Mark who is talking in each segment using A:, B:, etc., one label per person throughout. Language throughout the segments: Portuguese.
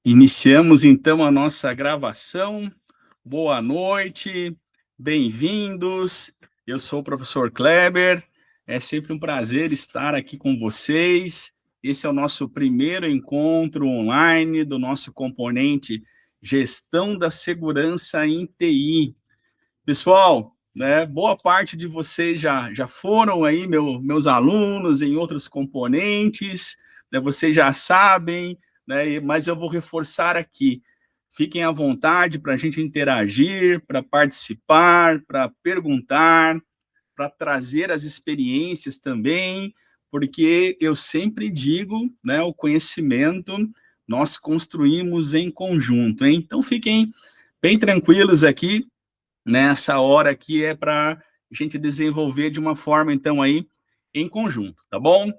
A: Iniciamos então a nossa gravação. Boa noite, bem-vindos. Eu sou o professor Kleber. É sempre um prazer estar aqui com vocês. Esse é o nosso primeiro encontro online do nosso componente Gestão da Segurança em TI. Pessoal, né, boa parte de vocês já foram aí meus alunos em outros componentes, né, vocês já sabem, né, mas eu vou reforçar aqui. Fiquem à vontade para a gente interagir, para participar, para perguntar, para trazer as experiências também, porque eu sempre digo, né, o conhecimento nós construímos em conjunto, hein? Então fiquem bem tranquilos aqui, nessa hora aqui é para a gente desenvolver de uma forma, então, aí, em conjunto, tá bom?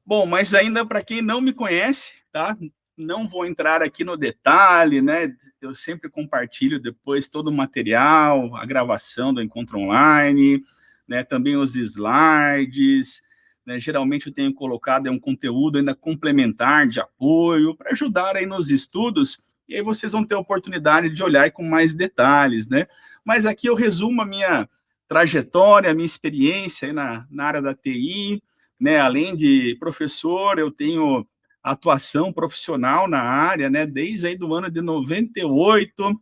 A: Bom, mas ainda para quem não me conhece, tá? Não vou entrar aqui no detalhe, né? Eu sempre compartilho depois todo o material, a gravação do encontro online, né? Também os slides, né? Geralmente eu tenho colocado um conteúdo ainda complementar de apoio para ajudar aí nos estudos, e aí vocês vão ter a oportunidade de olhar com mais detalhes, né? Mas aqui eu resumo a minha trajetória, a minha experiência aí na área da TI, né? Além de professor, eu tenho atuação profissional na área, né? Desde aí do ano de 98,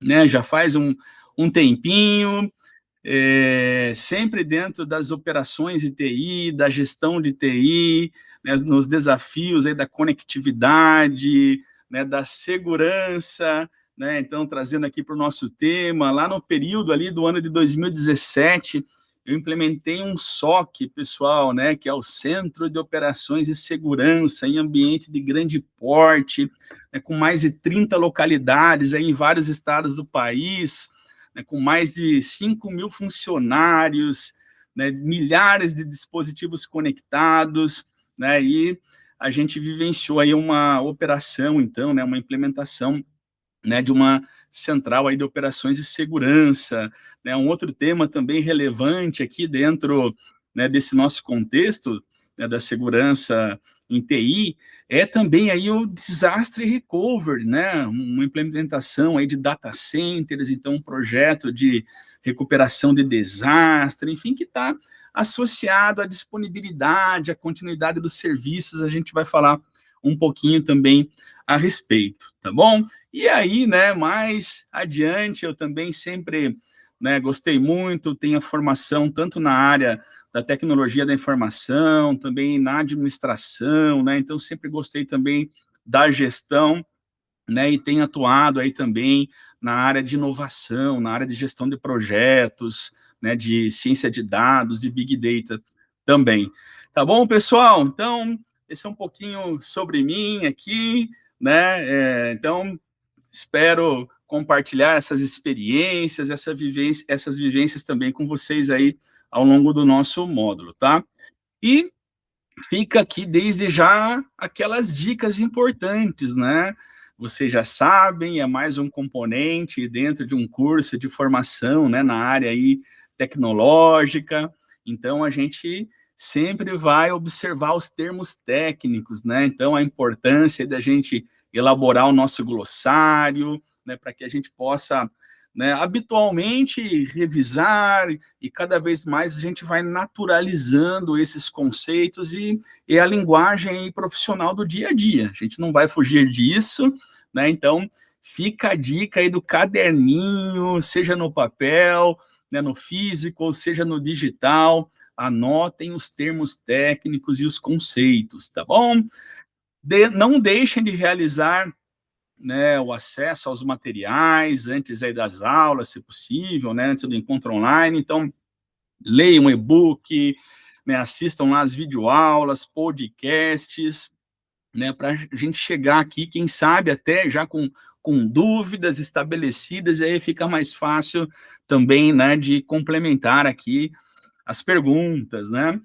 A: né? Já faz um tempinho, sempre dentro das operações de TI, da gestão de TI, né, nos desafios aí da conectividade, né, da segurança, né, então trazendo aqui para o nosso tema, lá no período ali do ano de 2017, eu implementei um SOC, pessoal, né, que é o Centro de Operações e Segurança, em ambiente de grande porte, né, com mais de 30 localidades aí em vários estados do país, né, com mais de 5 mil funcionários, né, milhares de dispositivos conectados, né, e a gente vivenciou aí uma operação, então, né, uma implementação, né, de uma central aí de operações de segurança, né, um outro tema também relevante aqui dentro, né, desse nosso contexto, né, da segurança em TI, é também aí o disaster recovery, né, uma implementação aí de data centers, então um projeto de recuperação de desastre, enfim, que está associado à disponibilidade, à continuidade dos serviços, a gente vai falar um pouquinho também a respeito, tá bom? E aí, né, mais adiante, eu também sempre, né, gostei muito, tenho a formação tanto na área da tecnologia da informação, também na administração, né, então sempre gostei também da gestão, né, e tenho atuado aí também na área de inovação, na área de gestão de projetos, né, de ciência de dados, de Big Data também. Tá bom, pessoal? Então, esse é um pouquinho sobre mim aqui, né, então espero compartilhar essas experiências, essas vivências também com vocês aí ao longo do nosso módulo, tá? E fica aqui desde já aquelas dicas importantes, né? Vocês já sabem, é mais um componente dentro de um curso de formação, né, na área aí tecnológica, então a gente sempre vai observar os termos técnicos, né? Então a importância da gente elaborar o nosso glossário, né, para que a gente possa, né, habitualmente revisar, e cada vez mais a gente vai naturalizando esses conceitos e a linguagem profissional do dia a dia. A gente não vai fugir disso, né? Então, fica a dica aí do caderninho, seja no papel, né, no físico, ou seja no digital, anotem os termos técnicos e os conceitos, tá bom? Não deixem de realizar, né, o acesso aos materiais antes aí das aulas, se possível, né, antes do encontro online. Então, leiam um e-book, né, assistam lá as videoaulas, podcasts, né, para a gente chegar aqui, quem sabe até já com dúvidas estabelecidas, e aí fica mais fácil também, né, de complementar aqui as perguntas, né?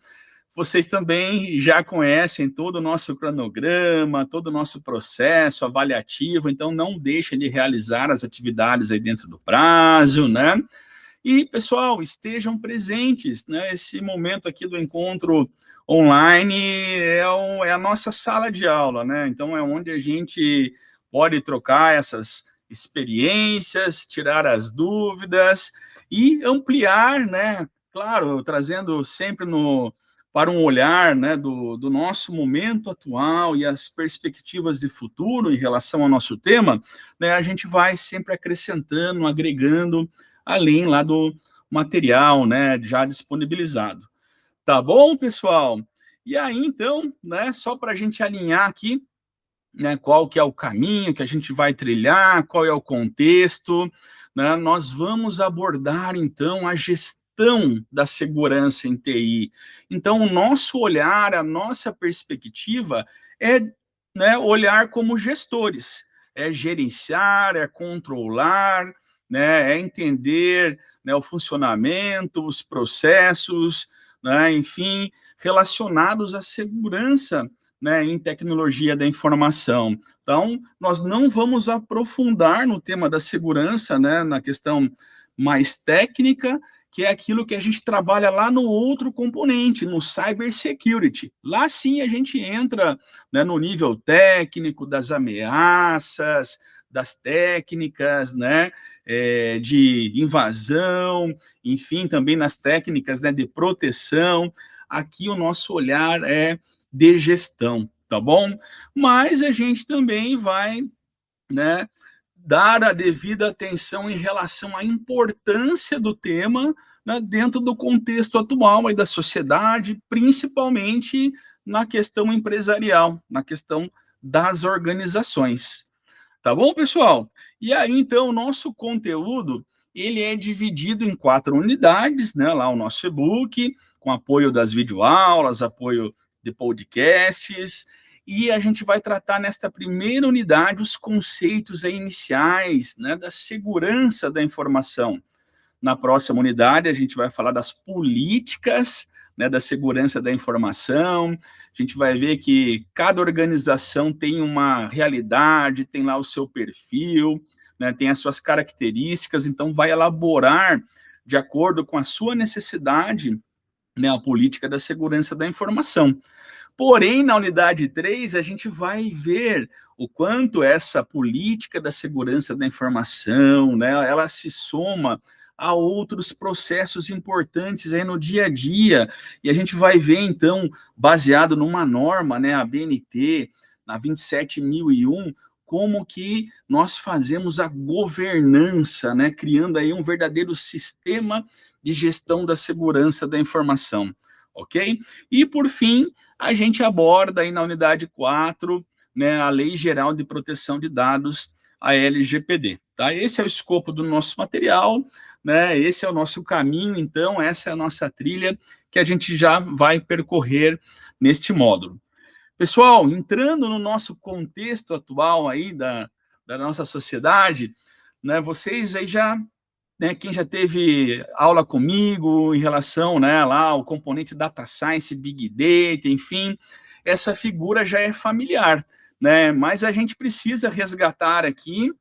A: Vocês também já conhecem todo o nosso cronograma, todo o nosso processo avaliativo, então não deixem de realizar as atividades aí dentro do prazo, né? E, pessoal, estejam presentes, né? Esse momento aqui do encontro online é a nossa sala de aula, né? Então, é onde a gente pode trocar essas experiências, tirar as dúvidas e ampliar, né? Claro, trazendo sempre para um olhar, né, do nosso momento atual e as perspectivas de futuro em relação ao nosso tema, né, a gente vai sempre acrescentando, agregando, além lá do material, né, já disponibilizado. Tá bom, pessoal? E aí, então, né, só para a gente alinhar aqui, né, qual que é o caminho que a gente vai trilhar, qual é o contexto, né, nós vamos abordar, então, a gestão da segurança em TI. Então, o nosso olhar, a nossa perspectiva é, né, olhar como gestores, é gerenciar, é controlar, né, é entender, né, o funcionamento, os processos, né, enfim, relacionados à segurança, né, em tecnologia da informação. Então, nós não vamos aprofundar no tema da segurança, né, na questão mais técnica, que é aquilo que a gente trabalha lá no outro componente, no cybersecurity. Lá sim a gente entra, né, no nível técnico das ameaças, das técnicas, né, de invasão, enfim, também nas técnicas, né, de proteção. Aqui o nosso olhar é de gestão, tá bom? Mas a gente também vai, né, dar a devida atenção em relação à importância do tema, né, dentro do contexto atual e da sociedade, principalmente na questão empresarial, na questão das organizações. Tá bom, pessoal? E aí, então, o nosso conteúdo, ele é dividido em 4 unidades, né? Lá o nosso e-book, com apoio das videoaulas, apoio de podcasts, e a gente vai tratar nesta primeira unidade os conceitos iniciais, né, da segurança da informação. Na próxima unidade, a gente vai falar das políticas, né, da segurança da informação. A gente vai ver que cada organização tem uma realidade, tem lá o seu perfil, né, tem as suas características, então vai elaborar, de acordo com a sua necessidade, né, a política da segurança da informação. Porém, na unidade 3, a gente vai ver o quanto essa política da segurança da informação, né, ela se soma a outros processos importantes aí no dia a dia, e a gente vai ver, então, baseado numa norma, né, a BNT, na 27001, como que nós fazemos a governança, né, criando aí um verdadeiro sistema de gestão da segurança da informação, ok? E, por fim, a gente aborda aí na unidade 4, né, a Lei Geral de Proteção de Dados, a LGPD. Tá? Esse é o escopo do nosso material, né? Esse é o nosso caminho, então, essa é a nossa trilha que a gente já vai percorrer neste módulo. Pessoal, entrando no nosso contexto atual aí da nossa sociedade, né, vocês aí já, né, quem já teve aula comigo em relação, né, lá ao componente Data Science, Big Data, enfim, essa figura já é familiar, né, mas a gente precisa resgatar aqui,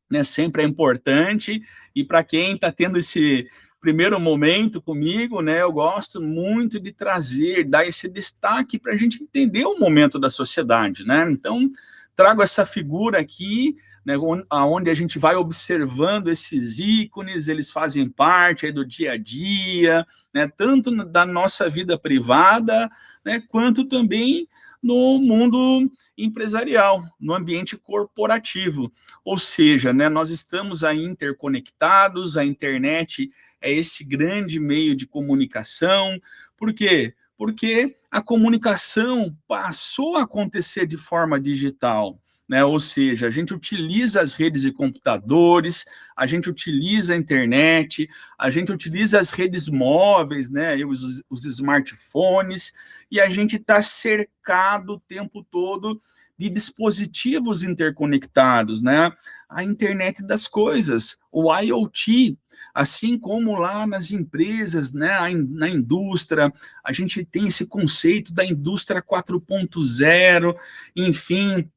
A: né, sempre é importante, e para quem está tendo esse primeiro momento comigo, né, eu gosto muito de trazer, dar esse destaque para a gente entender o momento da sociedade, né, então trago essa figura aqui, né, onde a gente vai observando esses ícones, eles fazem parte aí do dia a dia, né, tanto da nossa vida privada, né, quanto também no mundo empresarial, no ambiente corporativo. Ou seja, né, nós estamos aí interconectados, a internet é esse grande meio de comunicação. Por quê? Porque a comunicação passou a acontecer de forma digital, né? Ou seja, a gente utiliza as redes de computadores, a gente utiliza a internet, a gente utiliza as redes móveis, né? Os smartphones, e a gente está cercado o tempo todo de dispositivos interconectados, né? A internet das coisas, o IoT, assim como lá nas empresas, né, na indústria, a gente tem esse conceito da indústria 4.0, enfim,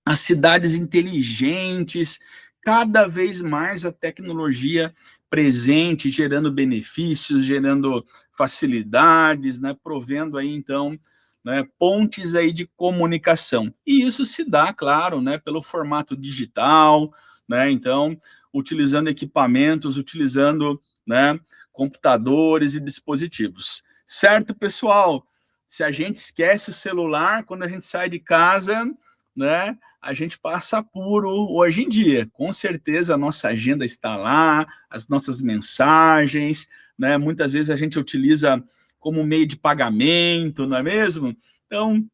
A: as cidades inteligentes, cada vez mais a tecnologia presente, gerando benefícios, gerando facilidades, né, provendo aí, então, né, pontes aí de comunicação. E isso se dá, claro, né, pelo formato digital, né, então, utilizando equipamentos, utilizando, né, computadores e dispositivos. Certo, pessoal? Se a gente esquece o celular quando a gente sai de casa, né, a gente passa apuro hoje em dia. Com certeza a nossa agenda está lá, as nossas mensagens, né, muitas vezes a gente utiliza como meio de pagamento, não é mesmo? Então,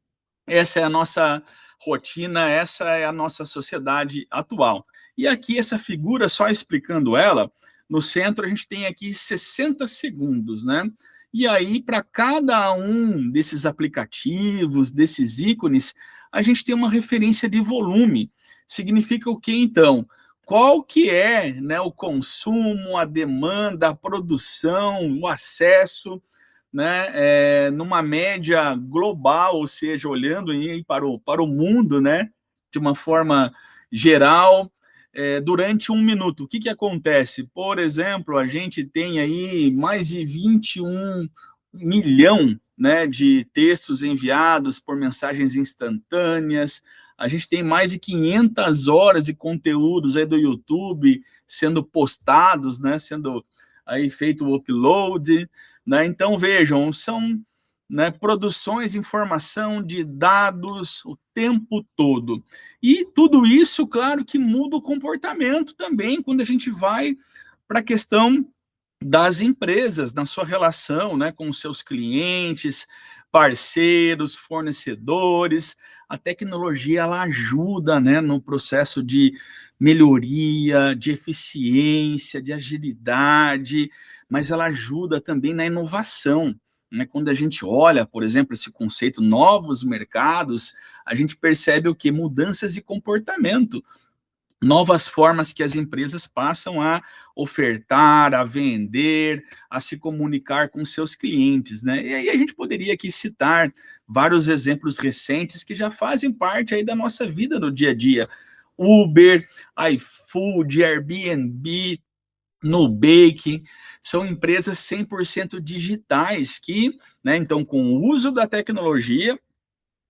A: essa é a nossa rotina, essa é a nossa sociedade atual. E aqui essa figura, só explicando ela, no centro a gente tem aqui 60 segundos, né? E aí, para cada um desses aplicativos, desses ícones, a gente tem uma referência de volume. Significa o que, então? Qual que é, né, o consumo, a demanda, a produção, o acesso, né, numa média global, ou seja, olhando aí para o mundo, né, de uma forma geral, durante um minuto. O que, que acontece? Por exemplo, a gente tem aí mais de 21 milhão, né, de textos enviados por mensagens instantâneas, a gente tem mais de 500 horas de conteúdos aí do YouTube sendo postados, né, sendo aí feito o upload, né? Então, vejam, são, né, produções, informação de dados o tempo todo. E tudo isso, claro, que muda o comportamento também, quando a gente vai para a questão das empresas, na sua relação, né, com os seus clientes, parceiros, fornecedores. A tecnologia, ela ajuda, né, no processo de melhoria, de eficiência, de agilidade, mas ela ajuda também na inovação, né? Quando a gente olha, por exemplo, esse conceito novos mercados, a gente percebe o que? Mudanças de comportamento, novas formas que as empresas passam a ofertar, a vender, a se comunicar com seus clientes, né? E aí a gente poderia aqui citar vários exemplos recentes que já fazem parte aí da nossa vida no dia a dia. Uber, iFood, Airbnb, Nubank, são empresas 100% digitais que, né, então, com o uso da tecnologia,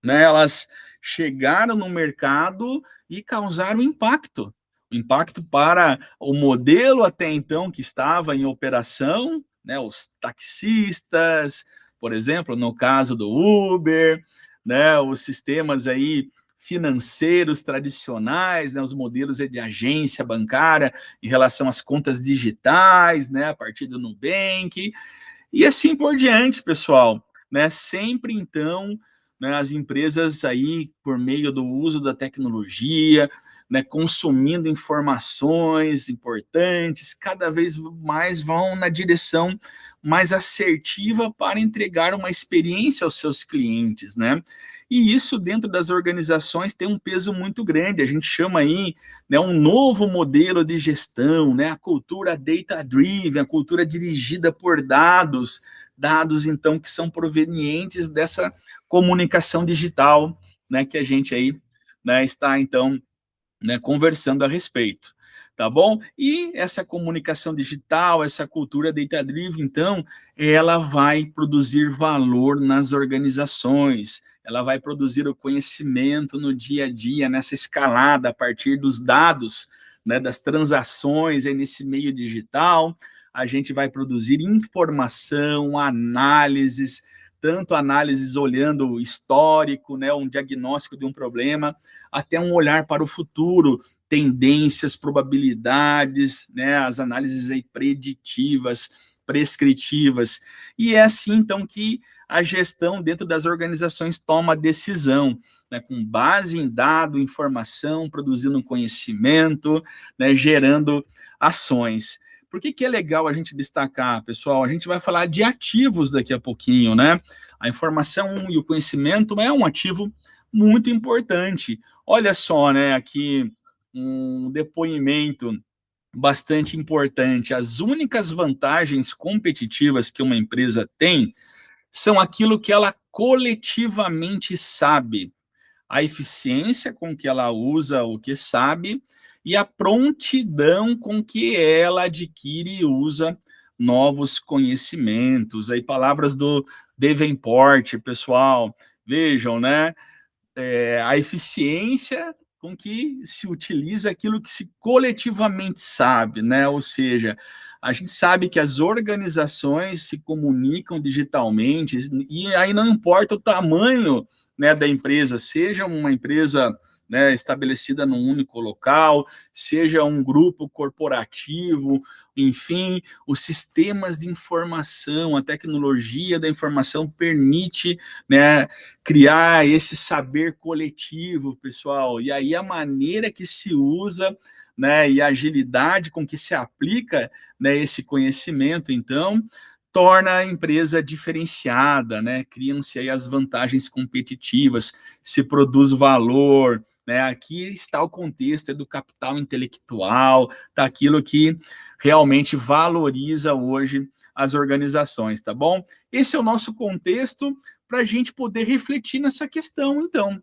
A: né, elas chegaram no mercado e causaram impacto para o modelo até então que estava em operação, né, os taxistas, por exemplo, no caso do Uber, né, os sistemas aí financeiros tradicionais, né, os modelos de agência bancária em relação às contas digitais, né, a partir do Nubank, e assim por diante, pessoal, né? Sempre então, né, as empresas aí, por meio do uso da tecnologia, né, consumindo informações importantes, cada vez mais vão na direção mais assertiva para entregar uma experiência aos seus clientes, né? E isso dentro das organizações tem um peso muito grande. A gente chama aí, né, um novo modelo de gestão, né, a cultura data-driven, a cultura dirigida por dados, dados então que são provenientes dessa comunicação digital, né, que a gente aí, né, está então, né, conversando a respeito, tá bom? E essa comunicação digital, essa cultura data-driven, então, ela vai produzir valor nas organizações, ela vai produzir o conhecimento no dia a dia, nessa escalada, a partir dos dados, né, das transações aí nesse meio digital, a gente vai produzir informação, análises, tanto análises olhando o histórico, né, um diagnóstico de um problema, até um olhar para o futuro, tendências, probabilidades, né, as análises aí preditivas, prescritivas. E é assim, então, que a gestão dentro das organizações toma decisão, né, com base em dado, informação, produzindo conhecimento, né, gerando ações. Por que é legal a gente destacar, pessoal? A gente vai falar de ativos daqui a pouquinho, né? A informação e o conhecimento é um ativo muito importante. Olha só, né, aqui um depoimento bastante importante. As únicas vantagens competitivas que uma empresa tem são aquilo que ela coletivamente sabe, a eficiência com que ela usa o que sabe e a prontidão com que ela adquire e usa novos conhecimentos. Aí palavras do Davenport, pessoal, Vejam, né? A eficiência com que se utiliza aquilo que se coletivamente sabe, né? Ou seja, a gente sabe que as organizações se comunicam digitalmente, e aí não importa o tamanho, né, da empresa, seja uma empresa, né, estabelecida num único local, seja um grupo corporativo, enfim, os sistemas de informação, a tecnologia da informação permite, né, criar esse saber coletivo, pessoal. E aí a maneira que se usa, né, e a agilidade com que se aplica, né, esse conhecimento, então, torna a empresa diferenciada, né? Criam-se aí as vantagens competitivas, se produz valor, né? Aqui está o contexto do capital intelectual, daquilo que realmente valoriza hoje as organizações, tá bom? Esse é o nosso contexto para a gente poder refletir nessa questão, então.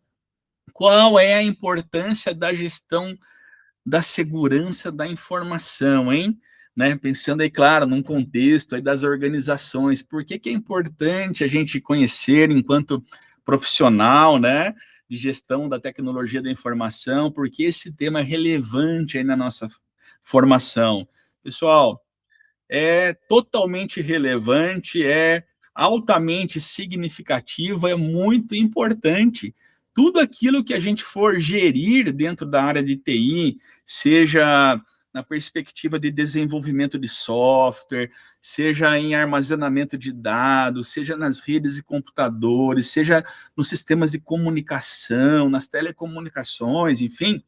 A: Qual é a importância da gestão da segurança da informação, hein? Né? Pensando aí, claro, num contexto aí das organizações, por que que é importante a gente conhecer enquanto profissional, né, de gestão da tecnologia da informação, porque esse tema é relevante aí na nossa formação. Pessoal, é totalmente relevante, é altamente significativo, é muito importante. Tudo aquilo que a gente for gerir dentro da área de TI, seja na perspectiva de desenvolvimento de software, seja em armazenamento de dados, seja nas redes e computadores, seja nos sistemas de comunicação, nas telecomunicações, enfim,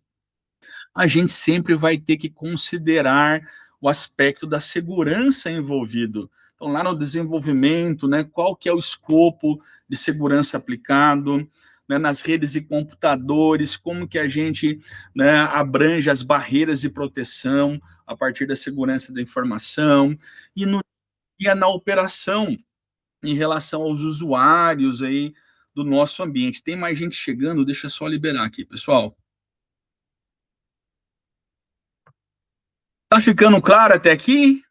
A: a gente sempre vai ter que considerar o aspecto da segurança envolvido. Então, lá no desenvolvimento, né, qual que é o escopo de segurança aplicado, né, nas redes e computadores, como que a gente, né, abrange as barreiras de proteção a partir da segurança da informação, e no dia na operação, em relação aos usuários aí do nosso ambiente. Tem mais gente chegando, deixa eu só liberar aqui, pessoal. Tá ficando claro até aqui?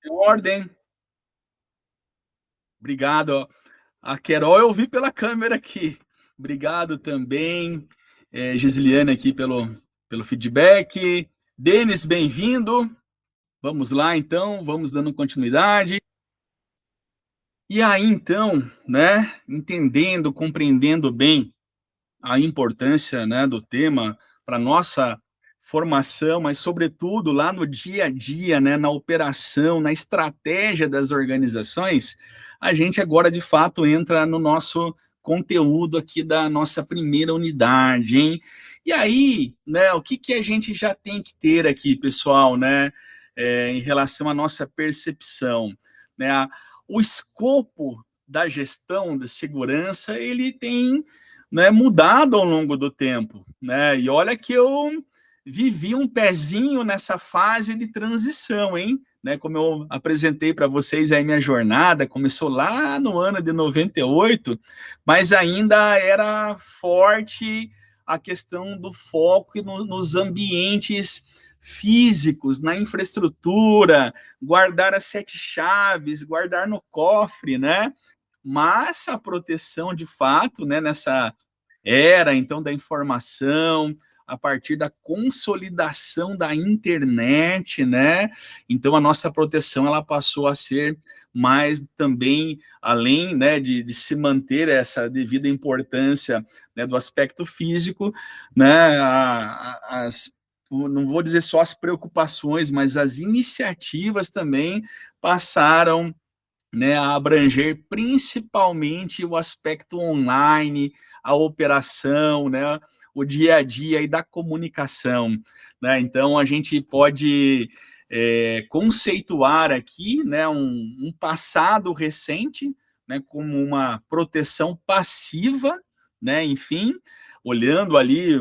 A: Em ordem. Obrigado. A Querol eu vi pela câmera aqui. Obrigado também, Gisiliane, aqui pelo feedback. Denis, bem-vindo. Vamos lá, então, vamos dando continuidade. E aí, então, né, entendendo, compreendendo bem a importância, né, do tema para nossa formação, mas sobretudo lá no dia a dia, né, na operação, na estratégia das organizações, a gente agora de fato entra no nosso conteúdo aqui da nossa primeira unidade, hein? E aí, né, o que que a gente já tem que ter aqui, pessoal, né, em relação à nossa percepção, né? O escopo da gestão da segurança, ele tem, né, mudado ao longo do tempo, né? E olha que eu vivi um pezinho nessa fase de transição, hein? Né, como eu apresentei para vocês aí, minha jornada começou lá no ano de 98, mas ainda era forte a questão do foco nos ambientes físicos, na infraestrutura, guardar as 7 chaves, guardar no cofre, né? Mas a proteção de fato, né, nessa era então da informação, a partir da consolidação da internet, né? Então a nossa proteção ela passou a ser mais também, além, né, de se manter essa devida importância, né, do aspecto físico, né, não vou dizer só as preocupações, mas as iniciativas também passaram, né, a abranger principalmente o aspecto online, a operação, né, o dia a dia e da comunicação, né? Então a gente pode conceituar aqui, né, um passado recente, né, como uma proteção passiva, né, enfim, olhando ali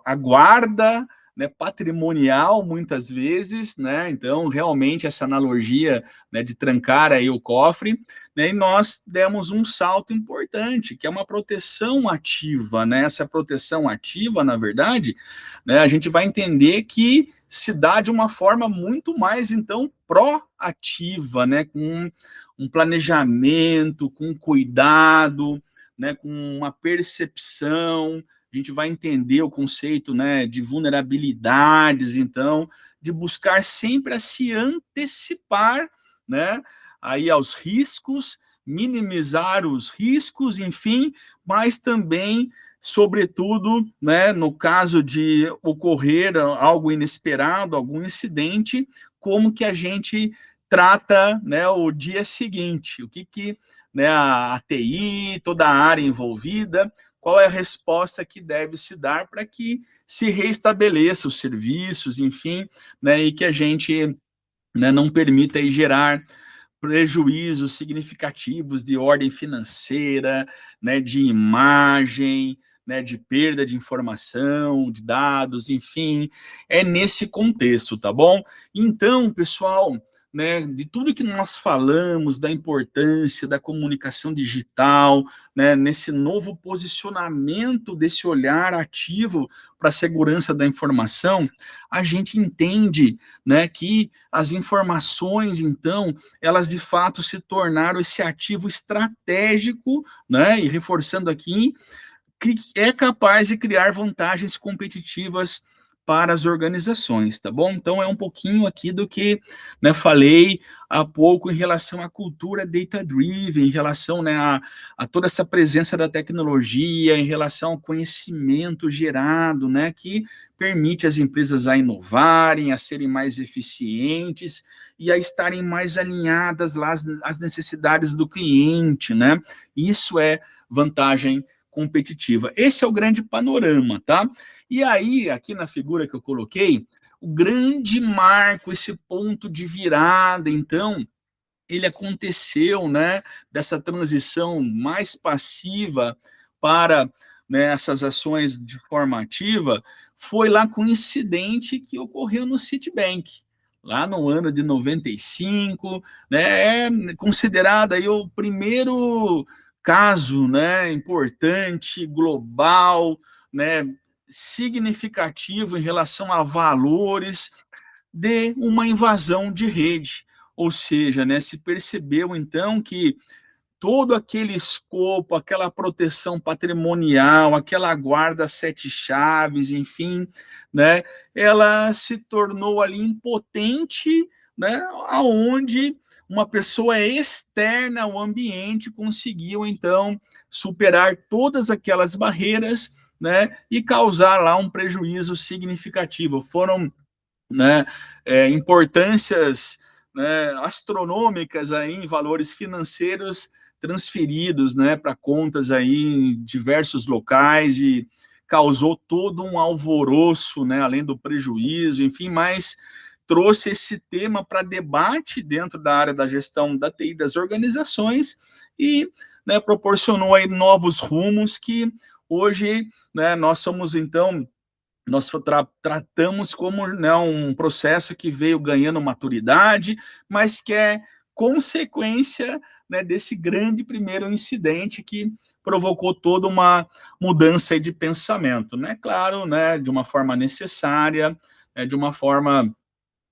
A: a guarda, né, patrimonial, muitas vezes, né? Então, realmente, essa analogia, né, de trancar aí o cofre, né, e nós demos um salto importante, que é uma proteção ativa, né? Essa proteção ativa, na verdade, né, a gente vai entender que se dá de uma forma muito mais, então, proativa, né? Com um planejamento, com cuidado, né, com uma percepção. A gente vai entender o conceito, né, de vulnerabilidades, então, de buscar sempre a se antecipar, né, aí aos riscos, minimizar os riscos, enfim, mas também, sobretudo, né, no caso de ocorrer algo inesperado, algum incidente, como que a gente trata, né, o dia seguinte, o que né, a TI, toda a área envolvida, qual é a resposta que deve se dar para que se reestabeleça os serviços, enfim, né, e que a gente, né, não permita aí gerar prejuízos significativos de ordem financeira, né, de imagem, né, de perda de informação, de dados, enfim, é nesse contexto, tá bom? Então, pessoal, né, de tudo que nós falamos, da importância da comunicação digital, né, nesse novo posicionamento desse olhar ativo para a segurança da informação, a gente entende, né, que as informações, então, elas de fato se tornaram esse ativo estratégico, né, e reforçando aqui, que é capaz de criar vantagens competitivas para as organizações, tá bom? Então é um pouquinho aqui do que, né, falei há pouco em relação à cultura data-driven, em relação, né, a toda essa presença da tecnologia, em relação ao conhecimento gerado, né, que permite as empresas a inovarem, a serem mais eficientes e a estarem mais alinhadas lá às necessidades do cliente, né? Isso é vantagem competitiva. Esse é o grande panorama, tá? E aí, aqui na figura que eu coloquei, o grande marco, esse ponto de virada, então, ele aconteceu, né, dessa transição mais passiva para, né, essas ações de forma ativa, foi lá com o incidente que ocorreu no Citibank, lá no ano de 95, né, é considerado aí o primeiro caso, né, importante, global, né, significativo em relação a valores de uma invasão de rede. Ou seja, né, se percebeu então que todo aquele escopo, aquela proteção patrimonial, aquela guarda sete chaves, enfim, né, ela se tornou ali impotente, né, aonde uma pessoa externa ao ambiente conseguiu então superar todas aquelas barreiras, né, e causar lá um prejuízo significativo. Foram, né, importâncias, né, astronômicas aí em valores financeiros transferidos, né, para contas aí em diversos locais e causou todo um alvoroço, né, além do prejuízo, enfim, mas trouxe esse tema para debate dentro da área da gestão da TI das organizações e, né, proporcionou aí novos rumos que hoje, né, nós somos então nós tratamos como, né, um processo que veio ganhando maturidade, mas que é consequência, né, desse grande primeiro incidente que provocou toda uma mudança de pensamento, né? Claro, né, de uma forma necessária, né, de uma forma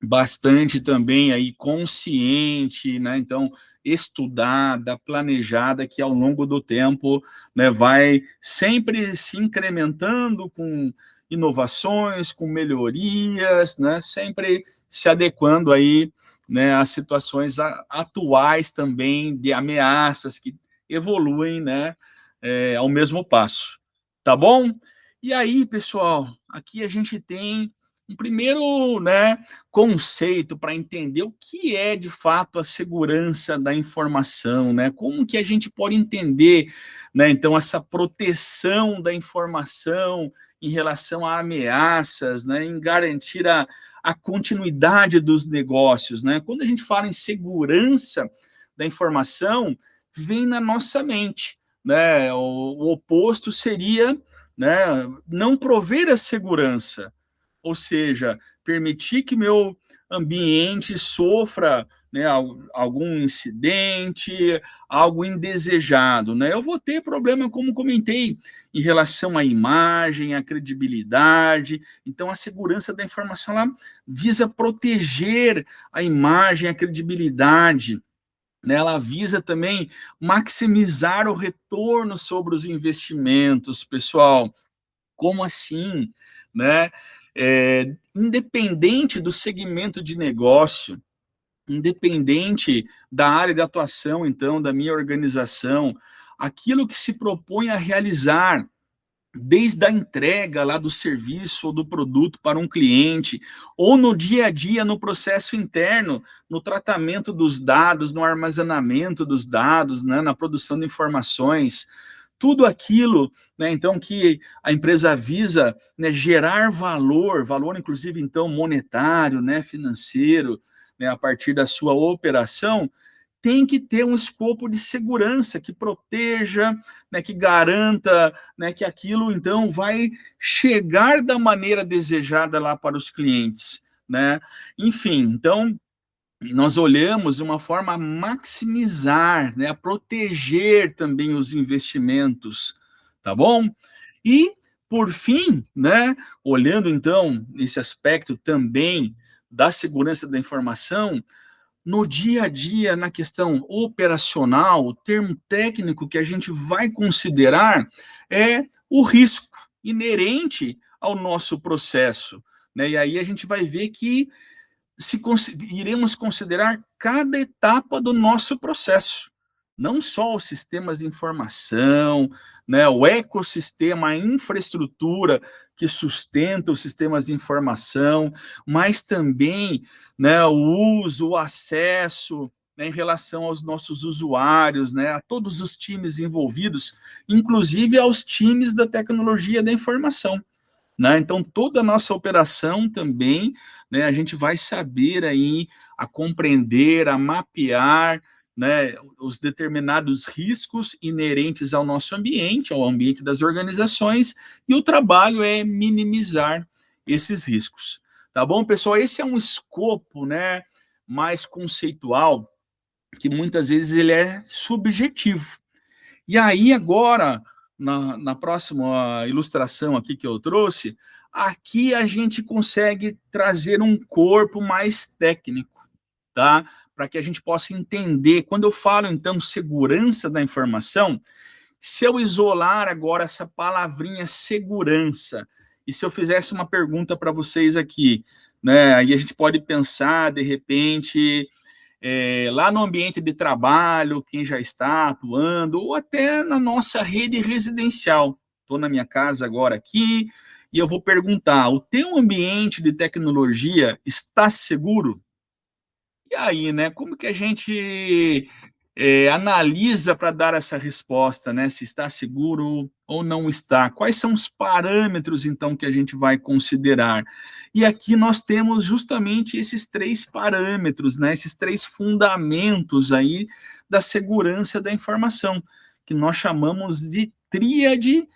A: bastante também aí consciente, né? Então, estudada, planejada, que ao longo do tempo, né, vai sempre se incrementando com inovações, com melhorias, né, sempre se adequando aí, né, às situações atuais também de ameaças que evoluem, né, ao mesmo passo. Tá bom? E aí, pessoal, aqui a gente tem um primeiro, né, conceito para entender o que é de fato a segurança da informação, né? Como que a gente pode entender, né, então essa proteção da informação em relação a ameaças, né, em garantir a continuidade dos negócios, né? Quando a gente fala em segurança da informação, vem na nossa mente, né? O oposto seria, né, não prover a segurança, ou seja, permitir que meu ambiente sofra, né, algum incidente, algo indesejado, né? Eu vou ter problema, como comentei, em relação à imagem, à credibilidade. Então, a segurança da informação ela visa proteger a imagem, a credibilidade, né? Ela visa também maximizar o retorno sobre os investimentos, pessoal. Como assim, né? Independente do segmento de negócio, independente da área de atuação, então, da minha organização, aquilo que se propõe a realizar, desde a entrega lá do serviço ou do produto para um cliente, ou no dia a dia, no processo interno, no tratamento dos dados, no armazenamento dos dados, né, na produção de informações, tudo aquilo, né, então, que a empresa visa, né, gerar valor, valor inclusive, então, monetário, né, financeiro, né, a partir da sua operação, tem que ter um escopo de segurança que proteja, né, que garanta, né, que aquilo então vai chegar da maneira desejada lá para os clientes, né? Enfim, então nós olhamos de uma forma a maximizar, né, a proteger também os investimentos, tá bom? E por fim, né, olhando então esse aspecto também da segurança da informação, no dia a dia, na questão operacional, o termo técnico que a gente vai considerar é o risco inerente ao nosso processo, né? E aí a gente vai ver que iremos considerar cada etapa do nosso processo, não só os sistemas de informação, né, o ecossistema, a infraestrutura que sustenta os sistemas de informação, mas também, né, o uso, o acesso, né, em relação aos nossos usuários, né, a todos os times envolvidos, inclusive aos times da tecnologia da informação, né? Então, toda a nossa operação também, né, a gente vai saber aí a compreender, a mapear, né, os determinados riscos inerentes ao nosso ambiente, ao ambiente das organizações, e o trabalho é minimizar esses riscos. Tá bom, pessoal? Esse é um escopo, né, mais conceitual, que muitas vezes ele é subjetivo. E aí, agora, na próxima ilustração aqui que eu trouxe, aqui a gente consegue trazer um corpo mais técnico, tá? Para que a gente possa entender. Quando eu falo, então, segurança da informação, se eu isolar agora essa palavrinha segurança, e se eu fizesse uma pergunta para vocês aqui, né? Aí a gente pode pensar, de repente, lá no ambiente de trabalho, quem já está atuando, ou até na nossa rede residencial. Estou na minha casa agora aqui, e eu vou perguntar, o teu ambiente de tecnologia está seguro? E aí, né, como que a gente analisa para dar essa resposta, né, se está seguro ou não está? Quais são os parâmetros, então, que a gente vai considerar? E aqui nós temos justamente esses três parâmetros, né, esses três fundamentos aí da segurança da informação, que nós chamamos de tríade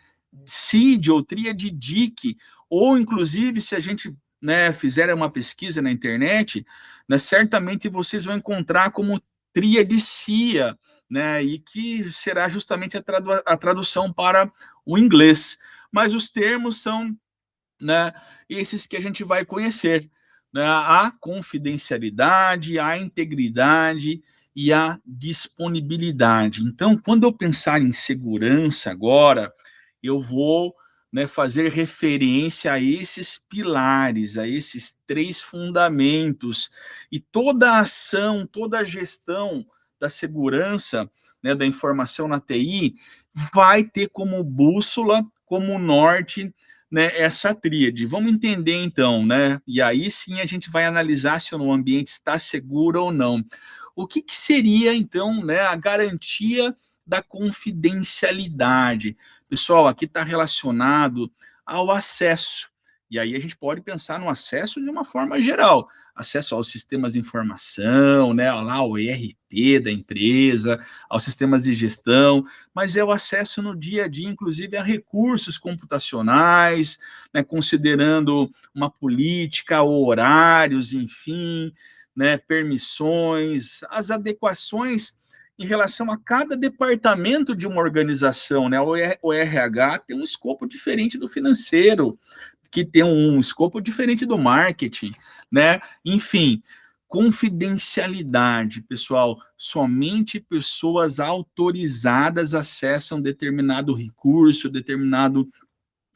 A: CID ou tríade DIC, ou inclusive se a gente, né, fizer uma pesquisa na internet, né, certamente vocês vão encontrar como tríade CIA, né, e que será justamente a tradução para o inglês. Mas os termos são, né, esses que a gente vai conhecer, né, a confidencialidade, a integridade e a disponibilidade. Então, quando eu pensar em segurança agora, eu vou, né, fazer referência a esses pilares, a esses três fundamentos, e toda a ação, toda a gestão da segurança, né, da informação na TI, vai ter como bússola, como norte, né, essa tríade. Vamos entender então, né? E aí sim a gente vai analisar se o ambiente está seguro ou não. O que, que seria então, né, a garantia da confidencialidade? Pessoal, aqui está relacionado ao acesso. E aí a gente pode pensar no acesso de uma forma geral, acesso aos sistemas de informação, né, lá o ERP da empresa, aos sistemas de gestão, mas é o acesso no dia a dia, inclusive a recursos computacionais, né, considerando uma política, horários, enfim, né, permissões, as adequações em relação a cada departamento de uma organização, né? O RH tem um escopo diferente do financeiro, que tem um escopo diferente do marketing, né? Enfim, confidencialidade, pessoal. Somente pessoas autorizadas acessam determinado recurso, determinado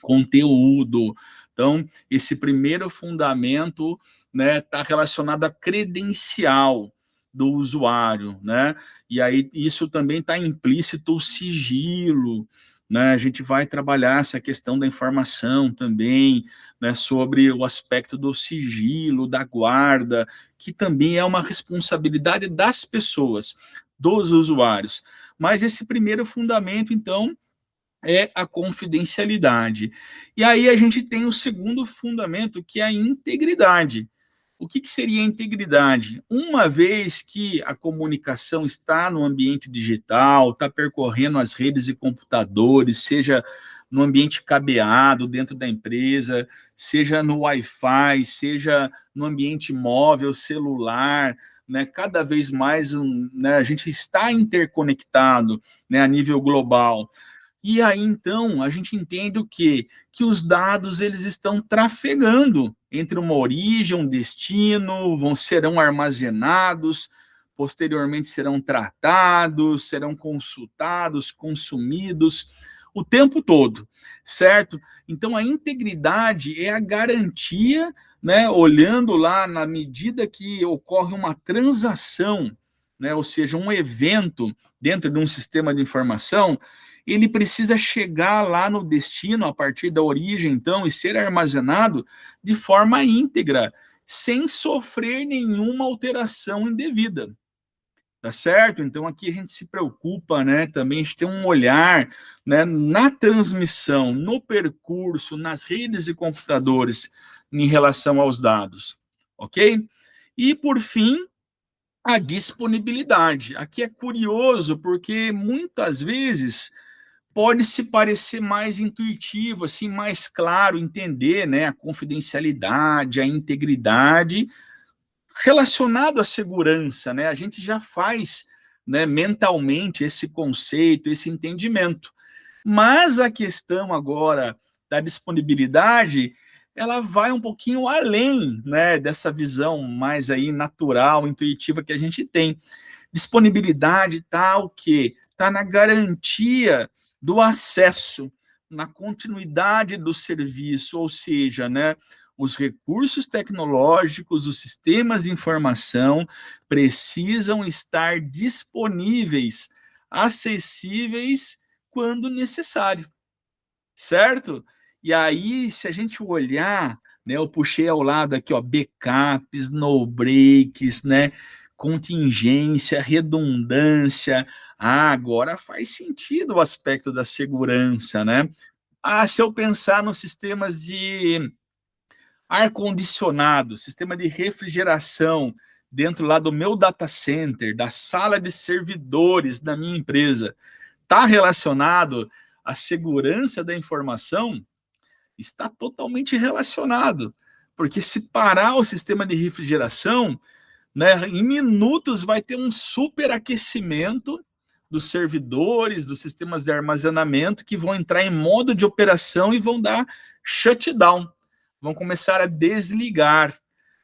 A: conteúdo. Então, esse primeiro fundamento, né, está relacionado à credencial do usuário, né? E aí isso também está implícito o sigilo, né? A gente vai trabalhar essa questão da informação também, né, sobre o aspecto do sigilo, da guarda, que também é uma responsabilidade das pessoas, dos usuários. Mas esse primeiro fundamento, então, é a confidencialidade. E aí a gente tem o segundo fundamento, que é a integridade. O que, que seria a integridade? Uma vez que a comunicação está no ambiente digital, está percorrendo as redes e computadores, seja no ambiente cabeado dentro da empresa, seja no Wi-Fi, seja no ambiente móvel, celular, né, cada vez mais né, a gente está interconectado, né, a nível global. E aí, então, a gente entende o quê? Que os dados eles estão trafegando entre uma origem, um destino, serão armazenados, posteriormente serão tratados, serão consultados, consumidos, o tempo todo, certo? Então, a integridade é a garantia, né, olhando lá na medida que ocorre uma transação, né, ou seja, um evento dentro de um sistema de informação, ele precisa chegar lá no destino, a partir da origem, então, e ser armazenado de forma íntegra, sem sofrer nenhuma alteração indevida. Tá certo? Então, aqui a gente se preocupa, né? Também a gente tem um olhar, né, na transmissão, no percurso, nas redes e computadores em relação aos dados, ok? E, por fim, a disponibilidade. Aqui é curioso, porque muitas vezes pode se parecer mais intuitivo, assim, mais claro entender, né, a confidencialidade, a integridade relacionado à segurança, né? A gente já faz, né, mentalmente esse conceito, esse entendimento. Mas a questão agora da disponibilidade, ela vai um pouquinho além, né, dessa visão mais aí natural, intuitiva que a gente tem. Disponibilidade está o quê? Está na garantia do acesso, na continuidade do serviço, ou seja, né, os recursos tecnológicos, os sistemas de informação precisam estar disponíveis, acessíveis quando necessário, certo? E aí, se a gente olhar, né, eu puxei ao lado aqui, ó, backups, no breaks, né, contingência, redundância. Ah, agora faz sentido o aspecto da segurança, né? Ah, se eu pensar nos sistemas de ar-condicionado, sistema de refrigeração dentro lá do meu data center, da sala de servidores da minha empresa, está relacionado à segurança da informação? Está totalmente relacionado, porque se parar o sistema de refrigeração, né, em minutos vai ter um superaquecimento dos servidores, dos sistemas de armazenamento que vão entrar em modo de operação e vão dar shutdown, vão começar a desligar,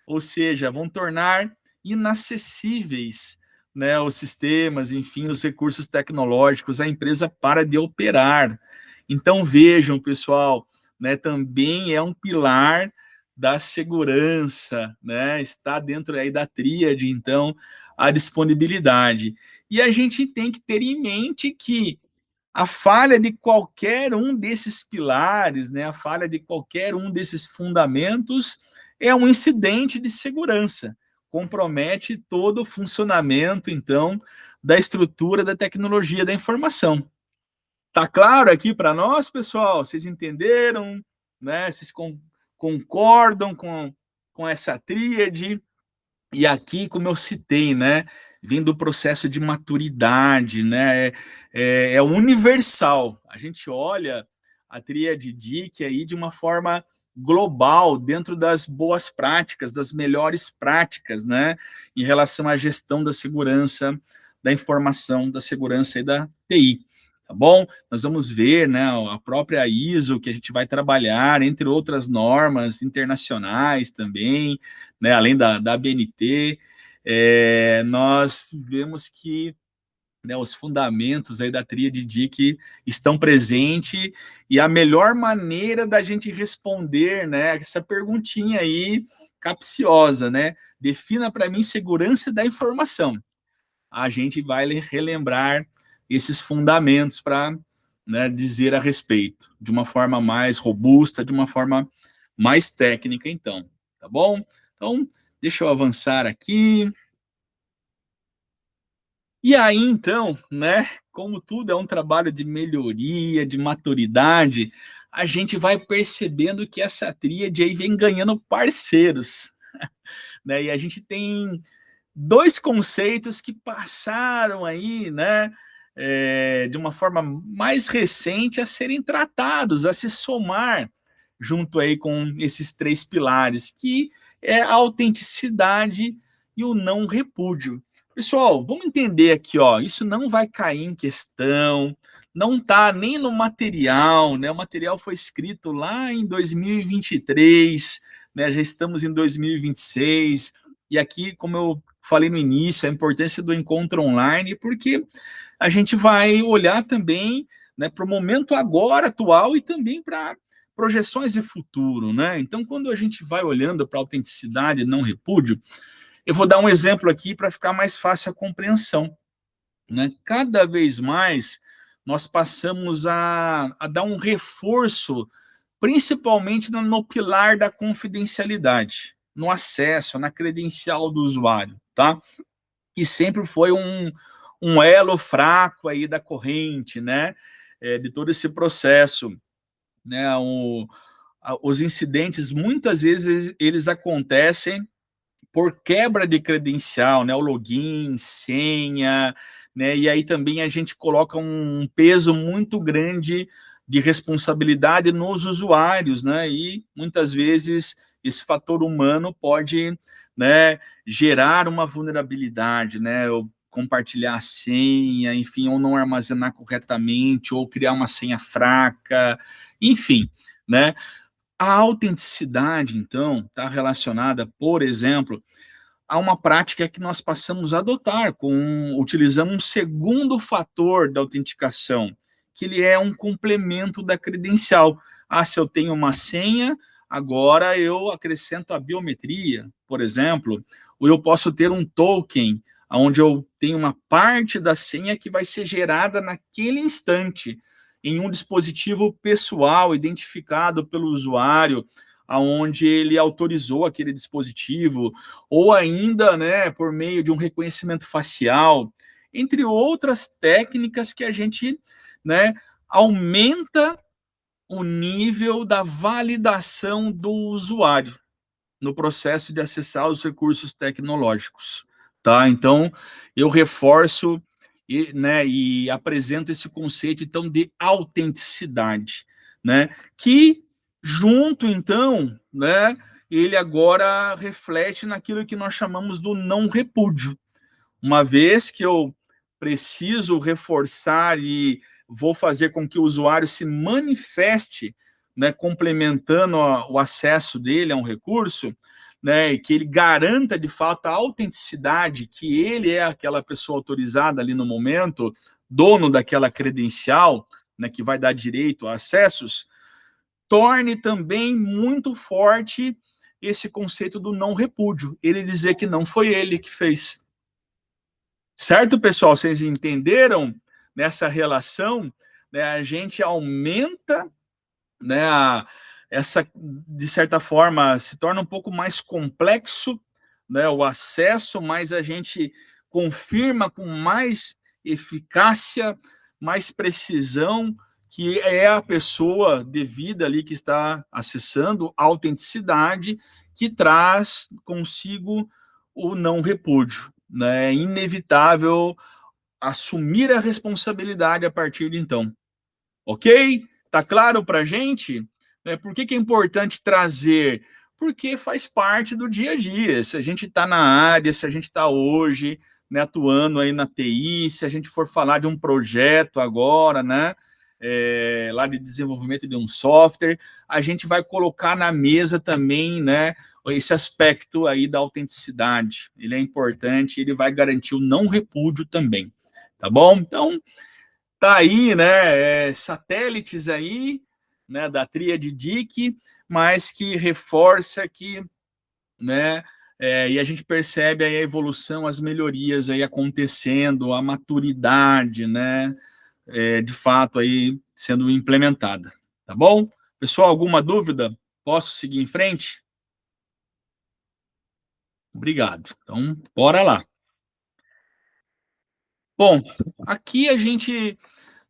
A: ou seja, vão tornar inacessíveis, né, os sistemas, enfim, os recursos tecnológicos, a empresa para de operar. Então vejam, pessoal, né, também é um pilar da segurança, né? Está dentro aí da tríade, então, a disponibilidade. E a gente tem que ter em mente que a falha de qualquer um desses pilares, né, a falha de qualquer um desses fundamentos é um incidente de segurança, compromete todo o funcionamento, então, da estrutura da tecnologia da informação. Tá claro aqui para nós, pessoal? Vocês entenderam, né? Vocês concordam com essa tríade. E aqui, como eu citei, né, vem do processo de maturidade, né, é universal. A gente olha a tríade DIC aí de uma forma global, dentro das boas práticas, das melhores práticas, né, em relação à gestão da segurança, da informação, da segurança e da TI. Tá bom? Nós vamos ver, né, a própria ISO que a gente vai trabalhar, entre outras normas internacionais também, né, além da ABNT, nós vemos que, né, os fundamentos aí da tríade DIC estão presentes, e a melhor maneira da gente responder, né, essa perguntinha aí capciosa, né, defina para mim segurança da informação. A gente vai relembrar esses fundamentos para, né, dizer a respeito, de uma forma mais robusta, de uma forma mais técnica, então, tá bom? Então, deixa eu avançar aqui. E aí, então, né, como tudo é um trabalho de melhoria, de maturidade, a gente vai percebendo que essa tríade aí vem ganhando parceiros, né, e a gente tem dois conceitos que passaram aí, né, de uma forma mais recente a serem tratados, a se somar junto aí com esses três pilares, que é a autenticidade e o não repúdio. Pessoal, vamos entender aqui, ó, isso não vai cair em questão, não está nem no material, né? O material foi escrito lá em 2023, né? Já estamos em 2026, e aqui, como eu falei no início, a importância do encontro online, porque a gente vai olhar também, né, para o momento agora, atual, e também para projeções de futuro, né? Então, quando a gente vai olhando para a autenticidade e não repúdio, eu vou dar um exemplo aqui para ficar mais fácil a compreensão, né? Cada vez mais nós passamos a dar um reforço, principalmente no pilar da confidencialidade, no acesso, na credencial do usuário, tá? Que sempre foi um elo fraco aí da corrente, né? De todo esse processo, né? Os incidentes, muitas vezes, eles acontecem por quebra de credencial, né? O login, senha, né? E aí também a gente coloca um peso muito grande de responsabilidade nos usuários, né? E muitas vezes esse fator humano pode, né, gerar uma vulnerabilidade, né? Ou compartilhar a senha, enfim, ou não armazenar corretamente, ou criar uma senha fraca, enfim, né? A autenticidade, então, está relacionada, por exemplo, a uma prática que nós passamos a adotar, utilizando um segundo fator da autenticação, que ele é um complemento da credencial. Ah, se eu tenho uma senha, agora eu acrescento a biometria, por exemplo, ou eu posso ter um token, onde eu tenho uma parte da senha que vai ser gerada naquele instante, em um dispositivo pessoal identificado pelo usuário, aonde ele autorizou aquele dispositivo, ou ainda, né, por meio de um reconhecimento facial, entre outras técnicas que a gente, né, aumenta o nível da validação do usuário no processo de acessar os recursos tecnológicos, tá? Então, eu reforço e apresento esse conceito, então, de autenticidade, né? Que, junto, então, né, ele agora reflete naquilo que nós chamamos do não repúdio. Uma vez que eu preciso reforçar e vou fazer com que o usuário se manifeste, né, complementando o acesso dele a um recurso, né, e que ele garanta de fato a autenticidade, que ele é aquela pessoa autorizada ali no momento, dono daquela credencial, né, que vai dar direito a acessos, torne também muito forte esse conceito do não repúdio, ele dizer que não foi ele que fez. Certo, pessoal? Vocês entenderam nessa relação? Né, a gente aumenta, né, essa, de certa forma, se torna um pouco mais complexo, né, o acesso, mas a gente confirma com mais eficácia, mais precisão, que é a pessoa devida ali que está acessando a autenticidade, que traz consigo o não repúdio, né? É inevitável assumir a responsabilidade a partir de então. Ok? Tá claro para a gente? Por que é importante trazer? Porque faz parte do dia a dia. Se a gente está na área, se a gente está hoje, né, atuando aí na TI, se a gente for falar de um projeto agora, né, lá de desenvolvimento de um software, a gente vai colocar na mesa também, né, esse aspecto aí da autenticidade. Ele é importante, ele vai garantir o não repúdio também, tá bom? Então, tá aí, né, satélites aí, né, da tríade DIC, mas que reforça que, né, e a gente percebe aí a evolução, as melhorias aí acontecendo, a maturidade, né, de fato aí sendo implementada, tá bom? Pessoal, alguma dúvida? Posso seguir em frente? Obrigado. Então, bora lá. Bom, aqui a gente,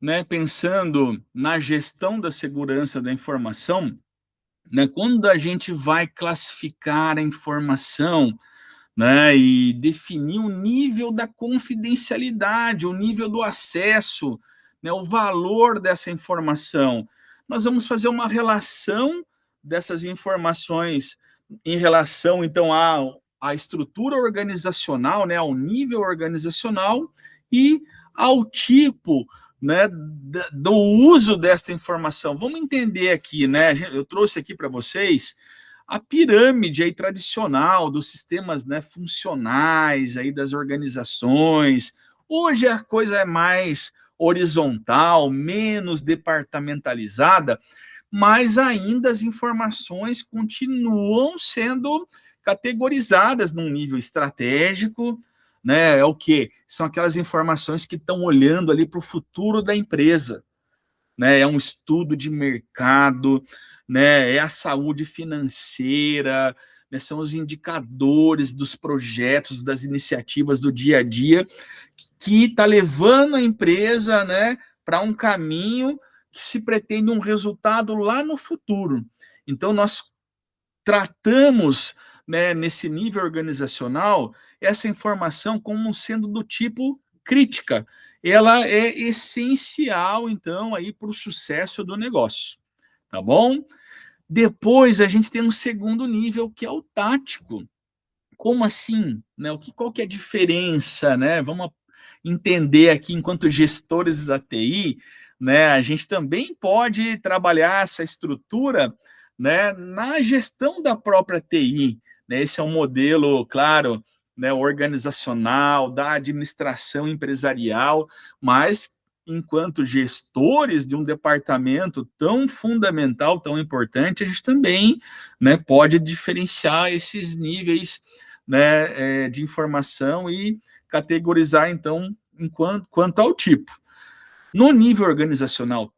A: né, pensando na gestão da segurança da informação, né, quando a gente vai classificar a informação, né, e definir o nível da confidencialidade, o nível do acesso, né, o valor dessa informação, nós vamos fazer uma relação dessas informações em relação, então, à estrutura organizacional, né, ao nível organizacional e ao tipo, né, do uso desta informação. Vamos entender aqui, né? Eu trouxe aqui para vocês a pirâmide aí tradicional dos sistemas, né, funcionais aí das organizações. Hoje a coisa é mais horizontal, menos departamentalizada, mas ainda as informações continuam sendo categorizadas num nível estratégico, né? É o que? São aquelas informações que estão olhando ali para o futuro da empresa, né? É um estudo de mercado, né? É a saúde financeira, né? São os indicadores dos projetos, das iniciativas do dia a dia que está levando a empresa, né, para um caminho que se pretende um resultado lá no futuro. Então, nós tratamos, né, nesse nível organizacional, essa informação como sendo do tipo crítica. Ela é essencial, então, aí para o sucesso do negócio. Tá bom? Depois a gente tem um segundo nível, que é o tático. Como assim? Né? Qual que é a diferença? Né? Vamos entender aqui, enquanto gestores da TI, né, a gente também pode trabalhar essa estrutura, né, na gestão da própria TI. Né? Esse é um modelo, claro, né, organizacional, da administração empresarial, mas enquanto gestores de um departamento tão fundamental, tão importante, a gente também, né, pode diferenciar esses níveis, né, de informação e categorizar, então, quanto ao tipo. No nível organizacional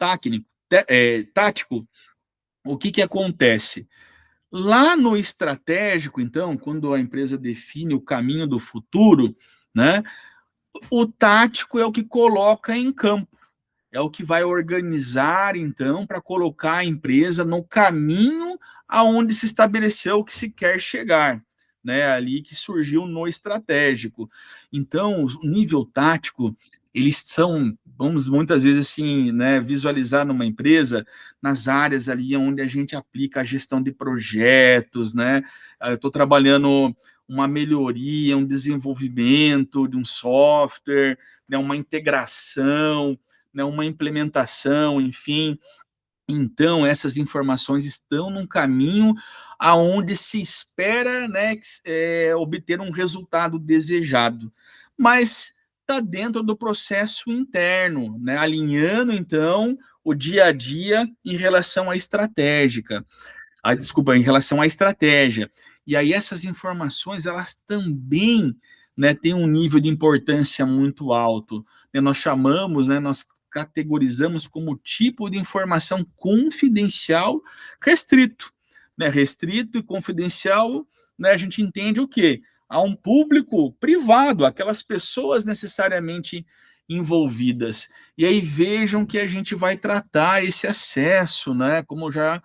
A: tático, o que acontece? Lá no estratégico, então, quando a empresa define o caminho do futuro, né, o tático é o que coloca em campo, é o que vai organizar, então, para colocar a empresa no caminho aonde se estabeleceu que se quer chegar, né? Ali que surgiu no estratégico. Então, o nível tático, eles são, vamos muitas vezes assim, né, visualizar numa empresa, nas áreas ali onde a gente aplica a gestão de projetos, né? Eu estou trabalhando uma melhoria, um desenvolvimento de um software, né, uma integração, né, uma implementação, enfim. Então, essas informações estão num caminho aonde se espera, né, obter um resultado desejado, mas está dentro do processo interno, né, alinhando, então, o dia a dia em relação à estratégica. Desculpa, em relação à estratégia. E aí essas informações, elas também, né, têm um nível de importância muito alto. Né? Nós chamamos, né, nós categorizamos como tipo de informação confidencial restrito. Né? Restrito e confidencial, né, a gente entende o quê? A um público privado, aquelas pessoas necessariamente envolvidas. E aí vejam que a gente vai tratar esse acesso, né, como eu já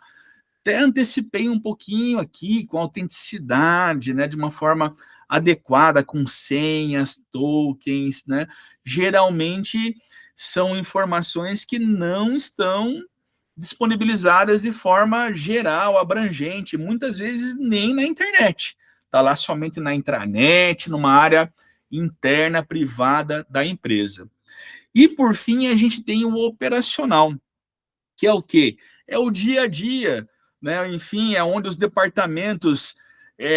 A: até antecipei um pouquinho aqui, com autenticidade, né, de uma forma adequada, com senhas, tokens, né, geralmente são informações que não estão disponibilizadas de forma geral, abrangente, muitas vezes nem na internet, está lá somente na intranet, numa área interna, privada da empresa. E, por fim, a gente tem o operacional, que é o quê? É o dia a dia, né? Enfim, é onde os departamentos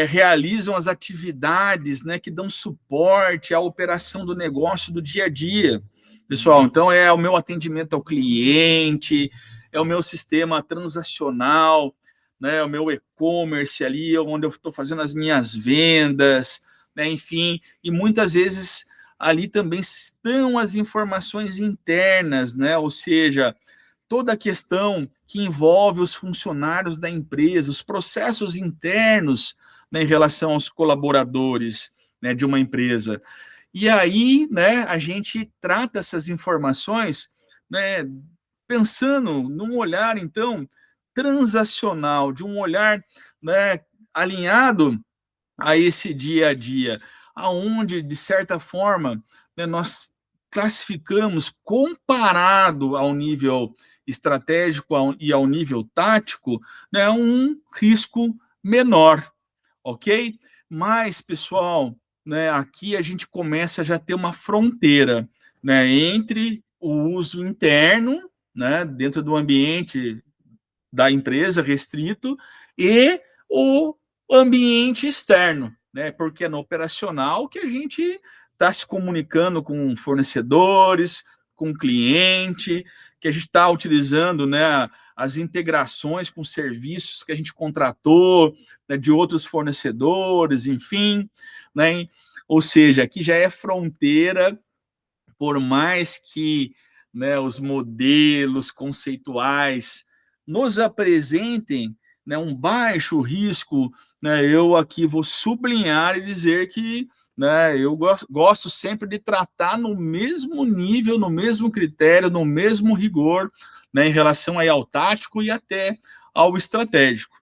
A: realizam as atividades, né, que dão suporte à operação do negócio do dia a dia. Pessoal, então é o meu atendimento ao cliente, é o meu sistema transacional, né, o meu e-commerce ali, onde eu estou fazendo as minhas vendas, né, enfim, e muitas vezes ali também estão as informações internas, né, ou seja, toda a questão que envolve os funcionários da empresa, os processos internos, né, em relação aos colaboradores, né, de uma empresa. E aí, né, a gente trata essas informações, né, pensando num olhar, então, transacional, de um olhar, né, alinhado a esse dia a dia, aonde, de certa forma, né, nós classificamos, comparado ao nível estratégico e ao nível tático, né, um risco menor, ok? Mas, pessoal, né, aqui a gente começa a já ter uma fronteira, né, entre o uso interno, né, dentro do ambiente da empresa restrito e o ambiente externo, né? Porque é no operacional que a gente está se comunicando com fornecedores, com cliente, que a gente está utilizando, né, as integrações com serviços que a gente contratou, né, de outros fornecedores, enfim, né? Ou seja, aqui já é fronteira, por mais que, né, os modelos conceituais nos apresentem, né, um baixo risco, né, eu aqui vou sublinhar e dizer que, né, eu gosto sempre de tratar no mesmo nível, no mesmo critério, no mesmo rigor, né, em relação aí ao tático e até ao estratégico.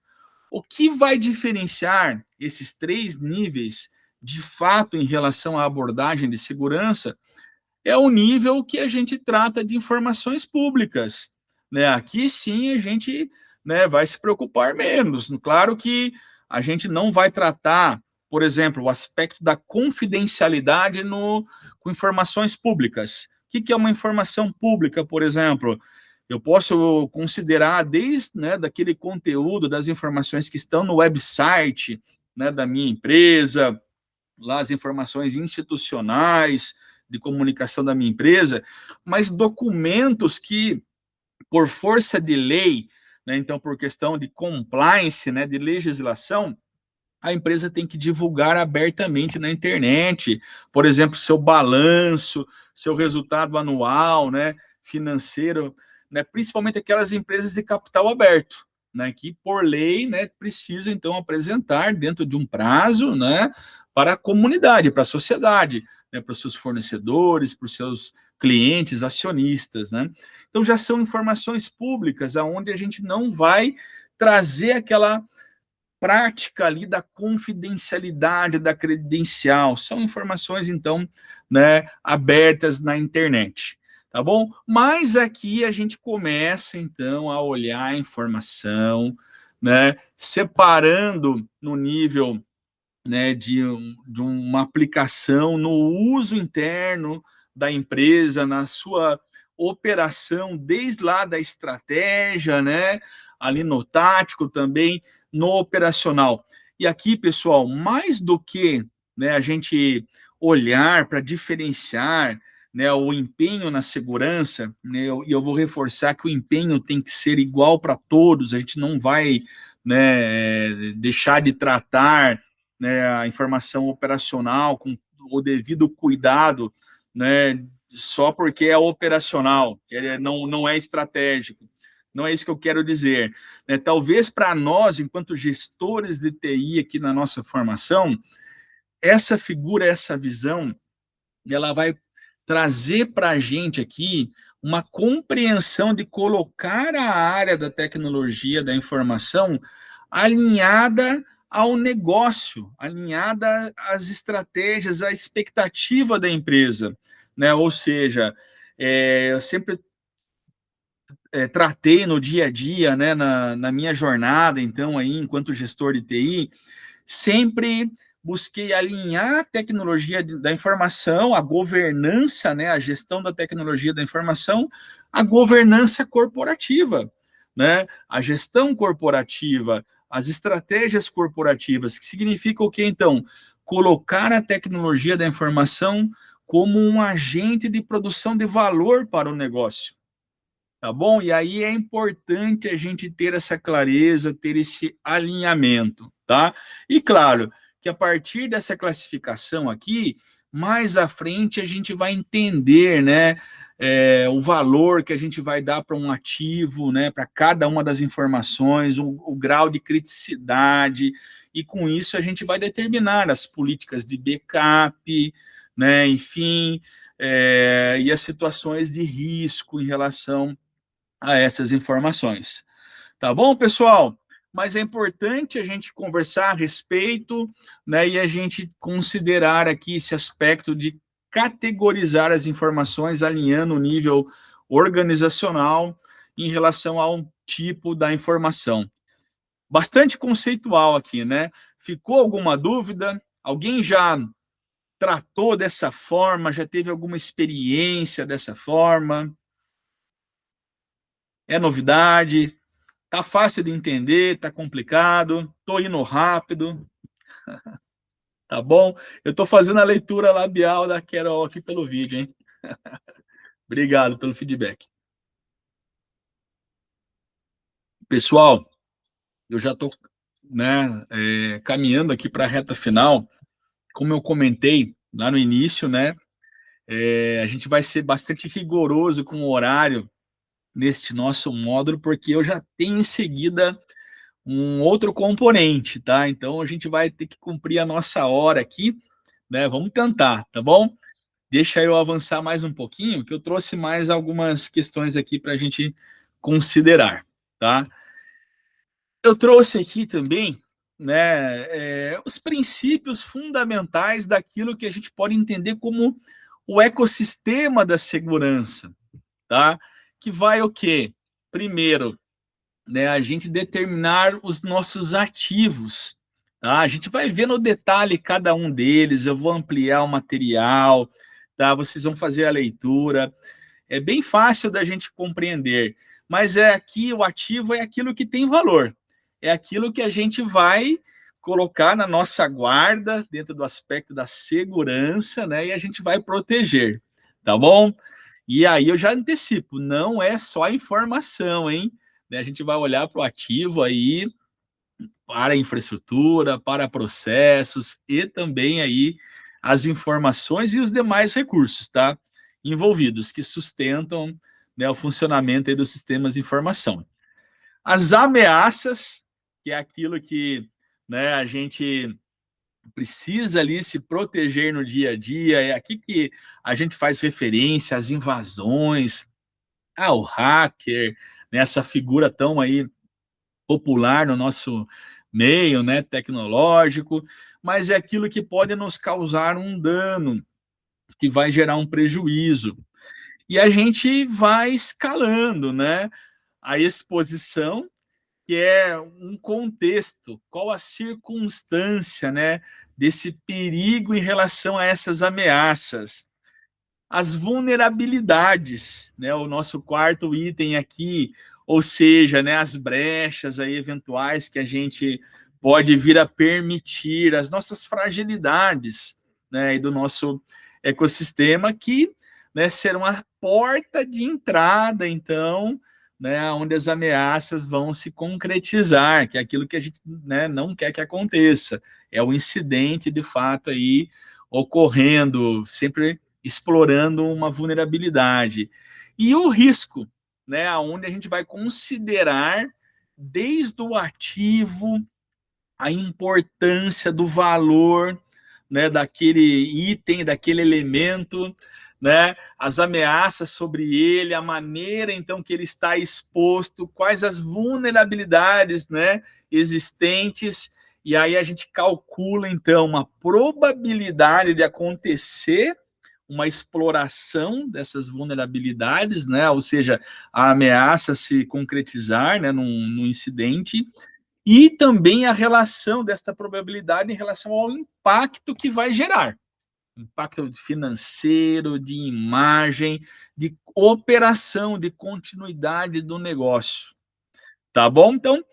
A: O que vai diferenciar esses três níveis, de fato, em relação à abordagem de segurança, é o nível que a gente trata de informações públicas, né? Aqui sim a gente, né, vai se preocupar menos. Claro que a gente não vai tratar, por exemplo, o aspecto da confidencialidade com informações públicas. O que é uma informação pública, por exemplo? Eu posso considerar desde, né, daquele conteúdo, das informações que estão no website, né, da minha empresa, lá as informações institucionais de comunicação da minha empresa, mas documentos que, por força de lei, né, então por questão de compliance, né, de legislação, a empresa tem que divulgar abertamente na internet, por exemplo, seu balanço, seu resultado anual, né, financeiro, né, principalmente aquelas empresas de capital aberto, né, que por lei, né, precisam então apresentar dentro de um prazo, né, para a comunidade, para a sociedade, né, para os seus fornecedores, para os seus clientes, acionistas, né? Então já são informações públicas aonde a gente não vai trazer aquela prática ali da confidencialidade da credencial. São informações, então, né, abertas na internet, tá bom? Mas aqui a gente começa, então, a olhar a informação, né, separando no nível, né, de uma aplicação no uso interno da empresa, na sua operação, desde lá da estratégia, né, ali no tático também, no operacional. E aqui, pessoal, mais do que, né, a gente olhar para diferenciar, né, o empenho na segurança, né, e eu vou reforçar que o empenho tem que ser igual para todos, a gente não vai, né, deixar de tratar, né, a informação operacional com o devido cuidado, né, só porque é operacional, que não é estratégico. Não é isso que eu quero dizer. Né? Talvez para nós, enquanto gestores de TI aqui na nossa formação, essa figura, essa visão, ela vai trazer para a gente aqui uma compreensão de colocar a área da tecnologia da informação alinhada ao negócio, alinhada às estratégias, à expectativa da empresa, né? Ou seja, eu sempre tratei no dia a dia, né, na minha jornada, então, aí, enquanto gestor de TI, sempre busquei alinhar a tecnologia da informação, a governança, né, a gestão da tecnologia da informação, a governança corporativa, né, a gestão corporativa, as estratégias corporativas, que significa o que, então? Colocar a tecnologia da informação como um agente de produção de valor para o negócio. Tá bom? E aí é importante a gente ter essa clareza, ter esse alinhamento, tá? E claro, que a partir dessa classificação aqui, mais à frente a gente vai entender, né, o valor que a gente vai dar para um ativo, né, para cada uma das informações, o grau de criticidade, e com isso a gente vai determinar as políticas de backup, né, enfim, e as situações de risco em relação a essas informações. Tá bom, pessoal? Mas é importante a gente conversar a respeito, né, e a gente considerar aqui esse aspecto de categorizar as informações, alinhando o nível organizacional em relação ao tipo da informação. Bastante conceitual aqui, né? Ficou alguma dúvida? Alguém já tratou dessa forma? Já teve alguma experiência dessa forma? É novidade? Tá fácil de entender, tá complicado, tô indo rápido, tá bom? Eu tô fazendo a leitura labial da Carol aqui pelo vídeo, hein? Obrigado pelo feedback. Pessoal, eu já tô, né, caminhando aqui para a reta final. Como eu comentei lá no início, né, a gente vai ser bastante rigoroso com o horário neste nosso módulo, porque eu já tenho em seguida um outro componente, tá? Então a gente vai ter que cumprir a nossa hora aqui, né? Vamos tentar, tá bom? Deixa eu avançar mais um pouquinho, que eu trouxe mais algumas questões aqui para a gente considerar, tá? Eu trouxe aqui também, né, os princípios fundamentais daquilo que a gente pode entender como o ecossistema da segurança, tá? Que vai o quê? Primeiro, né, a gente determinar os nossos ativos, tá? A gente vai ver no detalhe cada um deles, eu vou ampliar o material, tá? Vocês vão fazer a leitura. É bem fácil da gente compreender, mas é aqui o ativo é aquilo que tem valor. É aquilo que a gente vai colocar na nossa guarda dentro do aspecto da segurança, né? E a gente vai proteger, tá bom? E aí eu já antecipo, não é só informação, hein? Né, a gente vai olhar para o ativo aí, para a infraestrutura, para processos e também aí as informações e os demais recursos, tá? Envolvidos, que sustentam, né, o funcionamento aí dos sistemas de informação. As ameaças, que é aquilo que, né, a gente precisa ali se proteger no dia a dia, é aqui que a gente faz referência às invasões, ao hacker, né, essa figura tão aí popular no nosso meio, né, tecnológico, mas é aquilo que pode nos causar um dano, que vai gerar um prejuízo. E a gente vai escalando, né, a exposição, que é um contexto, qual a circunstância, né, desse perigo em relação a essas ameaças. As vulnerabilidades, né, o nosso quarto item aqui, ou seja, né, as brechas aí eventuais que a gente pode vir a permitir, as nossas fragilidades, né, e do nosso ecossistema que, né, serão a porta de entrada, então, né, onde as ameaças vão se concretizar, que é aquilo que a gente, né, não quer que aconteça, é o incidente de fato aí ocorrendo, sempre explorando uma vulnerabilidade. E o risco, né, onde a gente vai considerar desde o ativo, a importância do valor, né, daquele item, daquele elemento, né, as ameaças sobre ele, a maneira então que ele está exposto, quais as vulnerabilidades, né, existentes, e aí a gente calcula então uma probabilidade de acontecer uma exploração dessas vulnerabilidades, né, ou seja, a ameaça se concretizar, né, num incidente, e também a relação desta probabilidade em relação ao impacto que vai gerar. Impacto financeiro, de imagem, de operação, de continuidade do negócio. Tá bom? Então,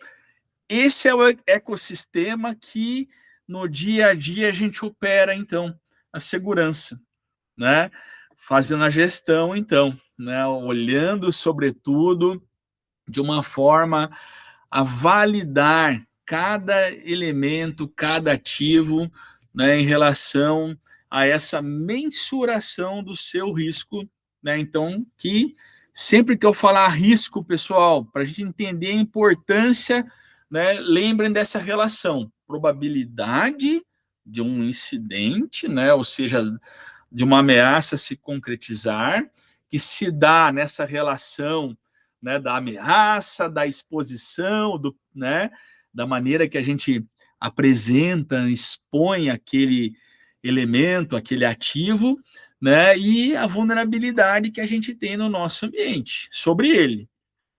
A: esse é o ecossistema que no dia a dia a gente opera, então, a segurança, né? Fazendo a gestão, então, né? Olhando, sobretudo, de uma forma a validar cada elemento, cada ativo, né, em relação a essa mensuração do seu risco, né? Então, que sempre que eu falar risco, pessoal, para a gente entender a importância, né, lembrem dessa relação, probabilidade de um incidente, né, ou seja, de uma ameaça se concretizar, que se dá nessa relação, né, da ameaça, da exposição, né, da maneira que a gente apresenta, expõe aquele elemento, aquele ativo, né, e a vulnerabilidade que a gente tem no nosso ambiente sobre ele,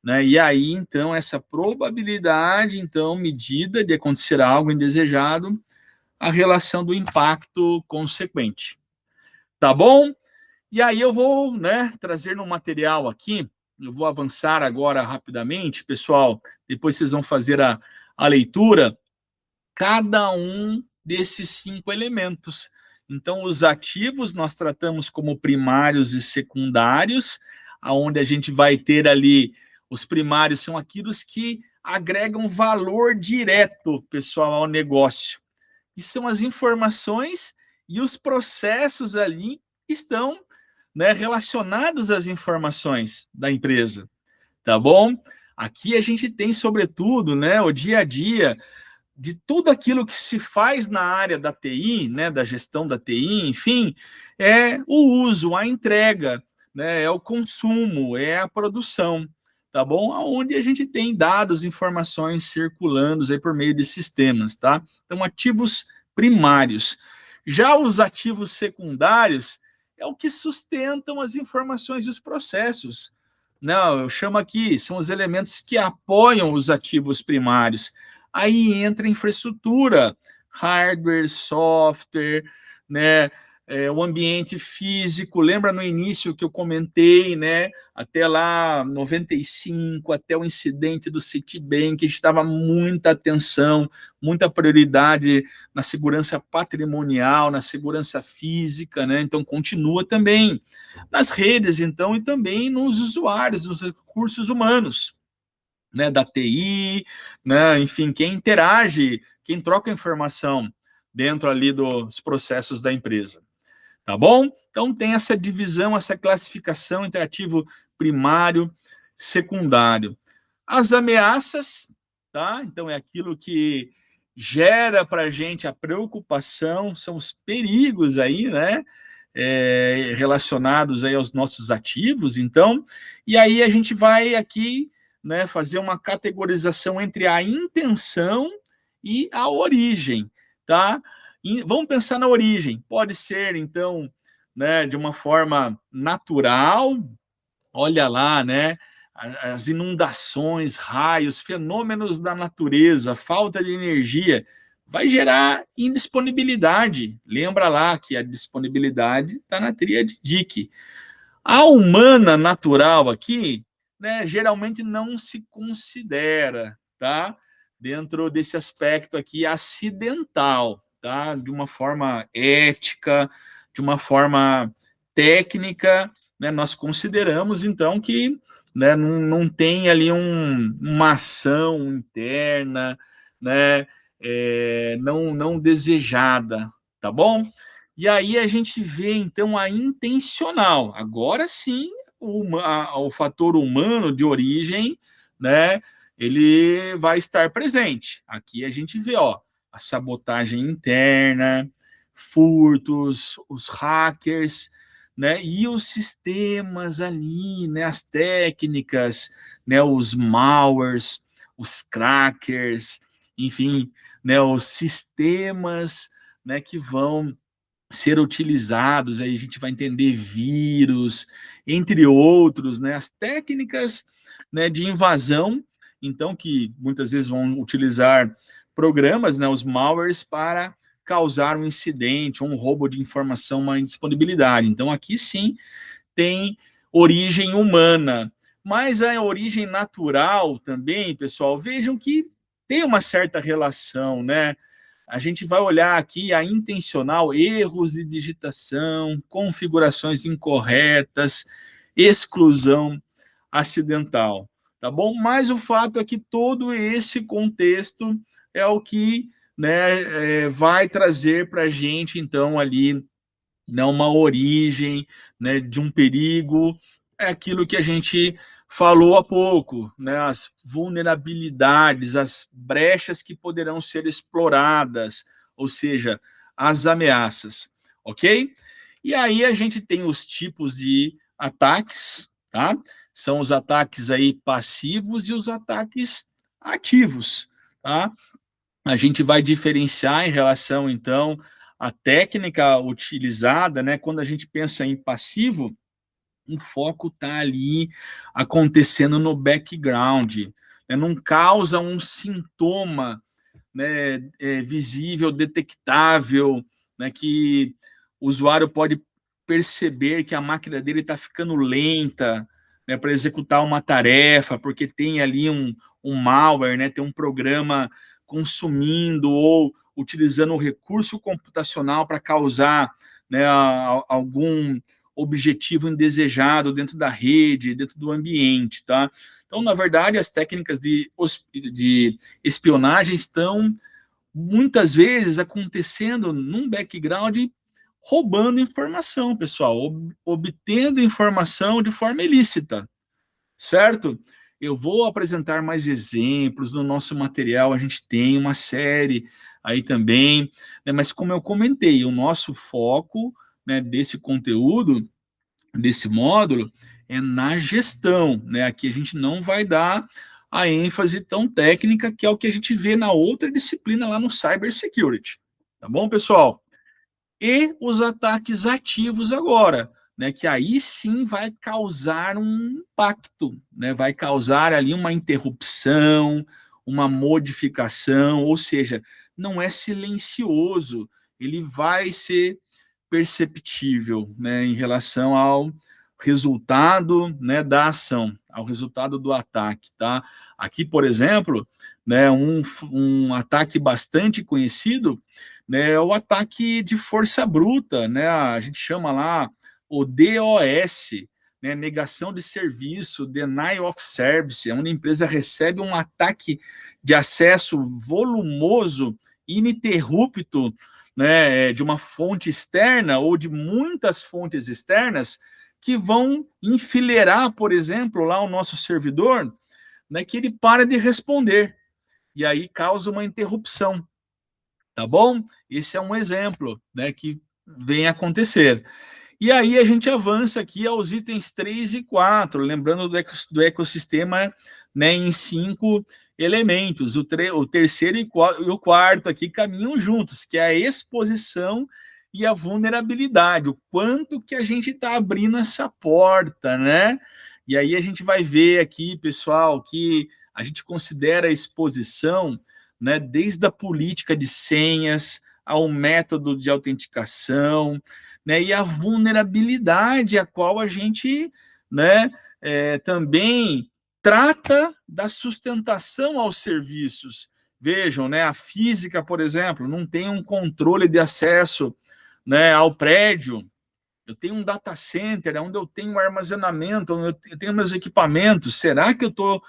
A: né? E aí então essa probabilidade então medida de acontecer algo indesejado, a relação do impacto consequente. Tá bom? E aí eu vou, né, trazer no material aqui, eu vou avançar agora rapidamente, pessoal, depois vocês vão fazer a leitura, cada um desses 5 elementos. Então, os ativos nós tratamos como primários e secundários, aonde a gente vai ter ali, os primários são aqueles que agregam valor direto, pessoal, ao negócio. E são as informações e os processos ali que estão, né, relacionados às informações da empresa, tá bom? Aqui a gente tem, sobretudo, né, o dia a dia de tudo aquilo que se faz na área da TI, né, da gestão da TI, enfim, é o uso, a entrega, né, é o consumo, é a produção, tá bom? Onde a gente tem dados, informações circulando aí por meio de sistemas, tá? Então, ativos primários. Já os ativos secundários é o que sustentam as informações e os processos. Não, eu chamo aqui, são os elementos que apoiam os ativos primários. Aí entra infraestrutura, hardware, software, né? O ambiente físico, lembra no início que eu comentei, né? Até lá 95, até o incidente do Citibank, estava muita atenção, muita prioridade na segurança patrimonial, na segurança física, né? Então continua também nas redes, então, e também nos usuários, nos recursos humanos, né, da TI, né, enfim, quem interage, quem troca informação dentro ali dos processos da empresa, tá bom? Então tem essa divisão, essa classificação entre ativo primário, secundário. As ameaças, tá? Então é aquilo que gera para a gente a preocupação, são os perigos aí, né? Relacionados aí aos nossos ativos, então, e aí a gente vai aqui, né, fazer uma categorização entre a intenção e a origem, tá? E vamos pensar na origem, pode ser, então, né, de uma forma natural, olha lá, né, as inundações, raios, fenômenos da natureza, falta de energia, vai gerar indisponibilidade. Lembra lá que a disponibilidade está na tríade Dick. A humana natural aqui, né, geralmente não se considera, tá? Dentro desse aspecto aqui acidental, tá? De uma forma ética, de uma forma técnica, né? Nós consideramos então que, né, não tem ali uma ação interna, né? Não desejada, tá bom? E aí a gente vê, então, a intencional. Agora sim, o fator humano de origem, né, ele vai estar presente. Aqui a gente vê, ó, a sabotagem interna, furtos, os hackers, né, e os sistemas ali, né, as técnicas, né, os malwares, os crackers, enfim, né, os sistemas, né, que vão ser utilizados, aí a gente vai entender vírus, entre outros, né, as técnicas, né, de invasão, então que muitas vezes vão utilizar programas, né, os malwares para causar um incidente, um roubo de informação, uma indisponibilidade. Então aqui sim tem origem humana, mas a origem natural também, pessoal, vejam que tem uma certa relação, né? A gente vai olhar aqui a intencional, erros de digitação, configurações incorretas, exclusão acidental, tá bom? Mas o fato é que todo esse contexto é o que, né, vai trazer para a gente, então, ali, né, uma origem, né, de um perigo, é aquilo que a gente falou há pouco, né, as vulnerabilidades, as brechas que poderão ser exploradas, ou seja, as ameaças, ok? E aí a gente tem os tipos de ataques, tá? São os ataques aí passivos e os ataques ativos, tá? A gente vai diferenciar em relação, então, à técnica utilizada, né? Quando a gente pensa em passivo, o foco está ali acontecendo no background, né? Não causa um sintoma, né, visível, detectável, né, que o usuário pode perceber que a máquina dele está ficando lenta, né, para executar uma tarefa, porque tem ali um malware, né, tem um programa consumindo ou utilizando o recurso computacional para causar, né, algum objetivo indesejado dentro da rede, dentro do ambiente, tá? Então, na verdade, as técnicas de espionagem estão muitas vezes acontecendo num background, roubando informação, pessoal, obtendo informação de forma ilícita, certo? Eu vou apresentar mais exemplos no nosso material, a gente tem uma série aí também, né, mas como eu comentei, o nosso foco, né, desse conteúdo, desse módulo, é na gestão, né? Aqui a gente não vai dar a ênfase tão técnica que é o que a gente vê na outra disciplina lá no Cybersecurity. Tá bom, pessoal? E os ataques ativos agora, né? Que aí sim vai causar um impacto, né? Vai causar ali uma interrupção, uma modificação, ou seja, não é silencioso, ele vai ser perceptível, né, em relação ao resultado, né, da ação, ao resultado do ataque, tá? Aqui, por exemplo, né, um ataque bastante conhecido, né, é o ataque de força bruta, né? A gente chama lá o DOS, né, negação de serviço, denial of service, é onde a empresa recebe um ataque de acesso volumoso, ininterrupto, né, de uma fonte externa ou de muitas fontes externas que vão enfileirar, por exemplo, lá o nosso servidor, né, que ele para de responder e aí causa uma interrupção, tá bom? Esse é um exemplo, né, que vem acontecer. E aí a gente avança aqui aos itens 3 e 4, lembrando do ecossistema, né, em 5 elementos. O terceiro e o quarto aqui caminham juntos, que é a exposição e a vulnerabilidade. O quanto que a gente está abrindo essa porta, né? E aí a gente vai ver aqui, pessoal, que a gente considera a exposição, né, desde a política de senhas ao método de autenticação, né, e a vulnerabilidade a qual a gente, né, também trata da sustentação aos serviços. Vejam, né, a física, por exemplo, não tem um controle de acesso, né, ao prédio. Eu tenho um data center, onde eu tenho armazenamento, onde eu tenho meus equipamentos. Será que eu estou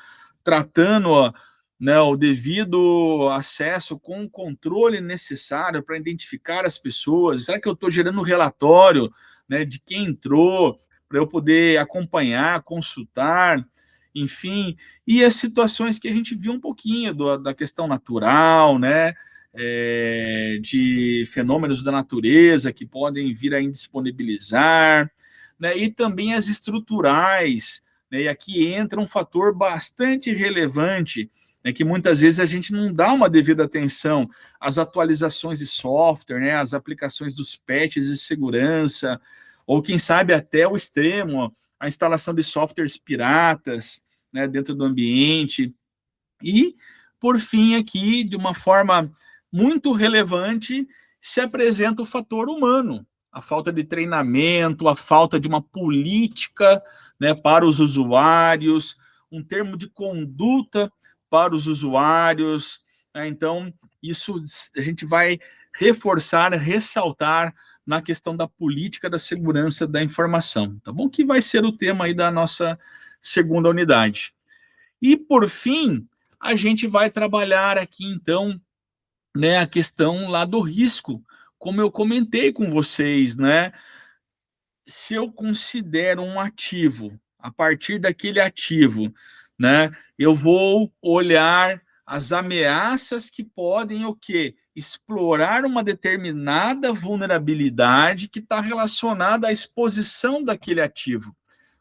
A: tratando, né, o devido acesso com o controle necessário para identificar as pessoas? Será que eu estou gerando um relatório, né, de quem entrou, para eu poder acompanhar, consultar, enfim, e as situações que a gente viu um pouquinho da questão natural, né, de fenômenos da natureza que podem vir a indisponibilizar, né, e também as estruturais, né, e aqui entra um fator bastante relevante, né, que muitas vezes a gente não dá uma devida atenção às atualizações de software, né, às aplicações dos patches de segurança, ou quem sabe até o extremo, a instalação de softwares piratas, né, dentro do ambiente. E, por fim, aqui, de uma forma muito relevante, se apresenta o fator humano, a falta de treinamento, a falta de uma política, né, para os usuários, um termo de conduta para os usuários, né? Então, isso a gente vai reforçar, ressaltar na questão da política da segurança da informação, tá bom? Que vai ser o tema aí da nossa segunda unidade. E, por fim, a gente vai trabalhar aqui, então, né, a questão lá do risco. Como eu comentei com vocês, né? Se eu considero um ativo, a partir daquele ativo, né, eu vou olhar as ameaças que podem o quê? Explorar uma determinada vulnerabilidade que está relacionada à exposição daquele ativo.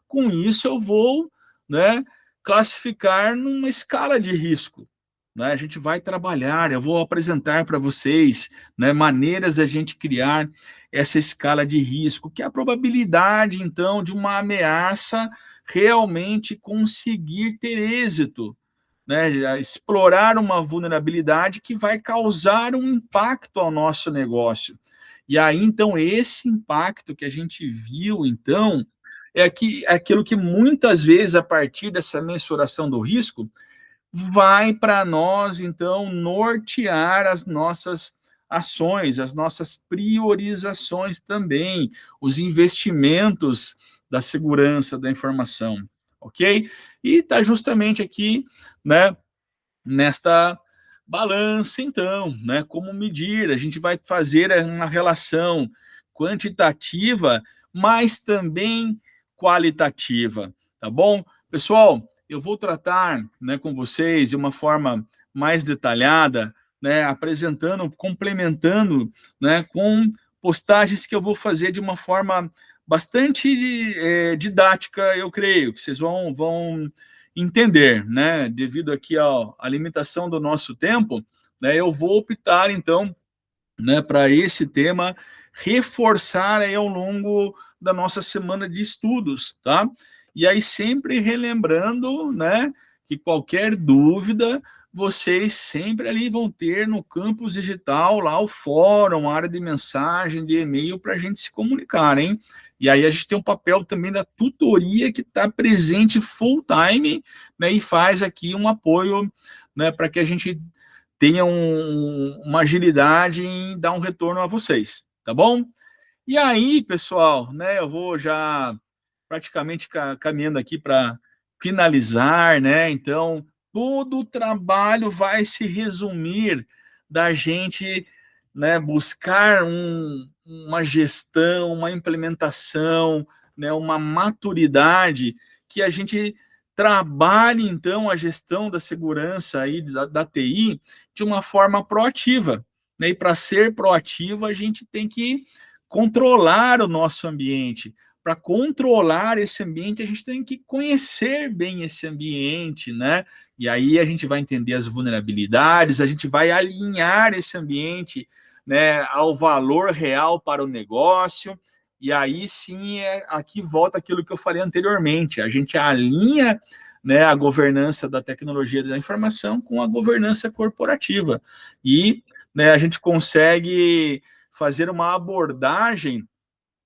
A: Com isso, eu vou, né, classificar numa escala de risco. Né? A gente vai trabalhar, eu vou apresentar para vocês, né, maneiras de a gente criar essa escala de risco, que é a probabilidade, então, de uma ameaça realmente conseguir ter êxito, né, explorar uma vulnerabilidade que vai causar um impacto ao nosso negócio. E aí, então, esse impacto que a gente viu, então, é aquilo que muitas vezes, a partir dessa mensuração do risco, vai para nós, então, nortear as nossas ações, as nossas priorizações também, os investimentos da segurança da informação, ok? E está justamente aqui, né, nesta balança, então, né? Como medir? A gente vai fazer uma relação quantitativa, mas também qualitativa, tá bom? Pessoal, eu vou tratar, né, com vocês de uma forma mais detalhada, né, apresentando, complementando, né, com postagens que eu vou fazer de uma forma bastante didática, eu creio, que vocês vão entender, né, devido aqui à limitação do nosso tempo, né, eu vou optar, então, né, para esse tema, reforçar aí ao longo da nossa semana de estudos, tá? E aí sempre relembrando, né, que qualquer dúvida, vocês sempre ali vão ter no campus digital, lá o fórum, a área de mensagem, de e-mail, para a gente se comunicar, hein? E aí a gente tem um papel também da tutoria que está presente full time, né, e faz aqui um apoio, né, para que a gente tenha uma agilidade em dar um retorno a vocês, tá bom? E aí, pessoal, né, eu vou já praticamente caminhando aqui para finalizar, né? Então, todo o trabalho vai se resumir da gente, né, buscar uma gestão, uma implementação, né, uma maturidade que a gente trabalhe, então, a gestão da segurança aí da TI de uma forma proativa. Né? E para ser proativa, a gente tem que controlar o nosso ambiente. Para controlar esse ambiente, a gente tem que conhecer bem esse ambiente, né? E aí a gente vai entender as vulnerabilidades, a gente vai alinhar esse ambiente, né, ao valor real para o negócio. E aí sim, aqui volta aquilo que eu falei anteriormente, a gente alinha, né, a governança da tecnologia da informação com a governança corporativa. E, né, a gente consegue fazer uma abordagem,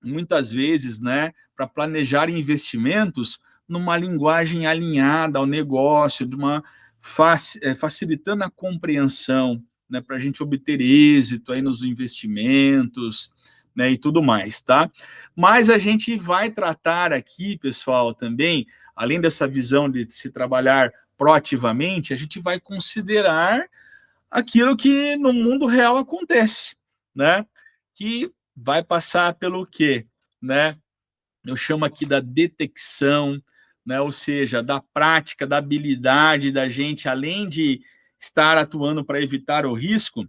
A: muitas vezes, né, para planejar investimentos numa linguagem alinhada ao negócio, de uma facilitando a compreensão, né, para a gente obter êxito aí nos investimentos, né, e tudo mais, tá? Mas a gente vai tratar aqui, pessoal, também, além dessa visão de se trabalhar proativamente, a gente vai considerar aquilo que no mundo real acontece, né? Que vai passar pelo quê? Né? Eu chamo aqui da detecção, né? Ou seja, da prática, da habilidade da gente, além de estar atuando para evitar o risco,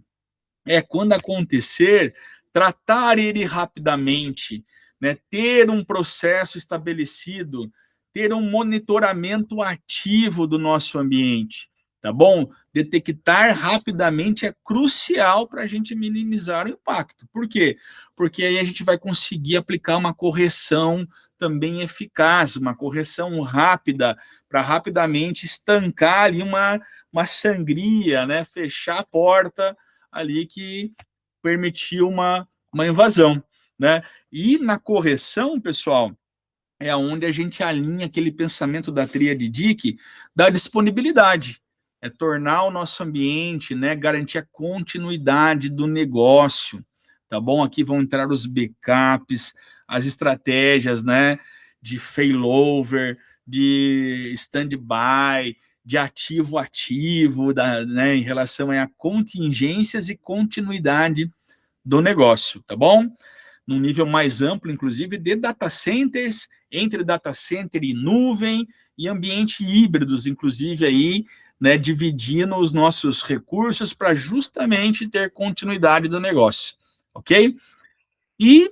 A: é, quando acontecer, tratar ele rapidamente, né? Ter um processo estabelecido, ter um monitoramento ativo do nosso ambiente, tá bom? Detectar rapidamente é crucial para a gente minimizar o impacto. Por quê? Porque aí a gente vai conseguir aplicar uma correção também eficaz, uma correção rápida, para rapidamente estancar ali uma sangria, né? Fechar a porta ali que permitiu uma invasão, né? E na correção, pessoal, é onde a gente alinha aquele pensamento da tríade Dick da disponibilidade. É tornar o nosso ambiente, né, garantir a continuidade do negócio, tá bom? Aqui vão entrar os backups, as estratégias, né, de failover, de stand-by, de ativo, né, em relação a contingências e continuidade do negócio, tá bom? Num nível mais amplo, inclusive, de data centers, entre data center e nuvem, e ambiente híbridos, inclusive aí, né, dividindo os nossos recursos para justamente ter continuidade do negócio, ok? E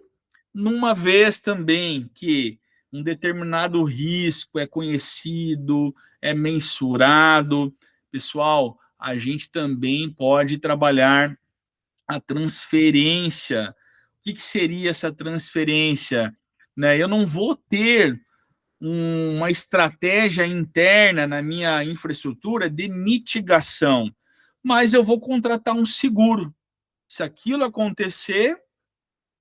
A: numa vez também que um determinado risco é conhecido, é mensurado, pessoal, a gente também pode trabalhar a transferência. O que seria essa transferência? Né? Eu não vou ter uma estratégia interna na minha infraestrutura de mitigação, mas eu vou contratar um seguro. Se aquilo acontecer,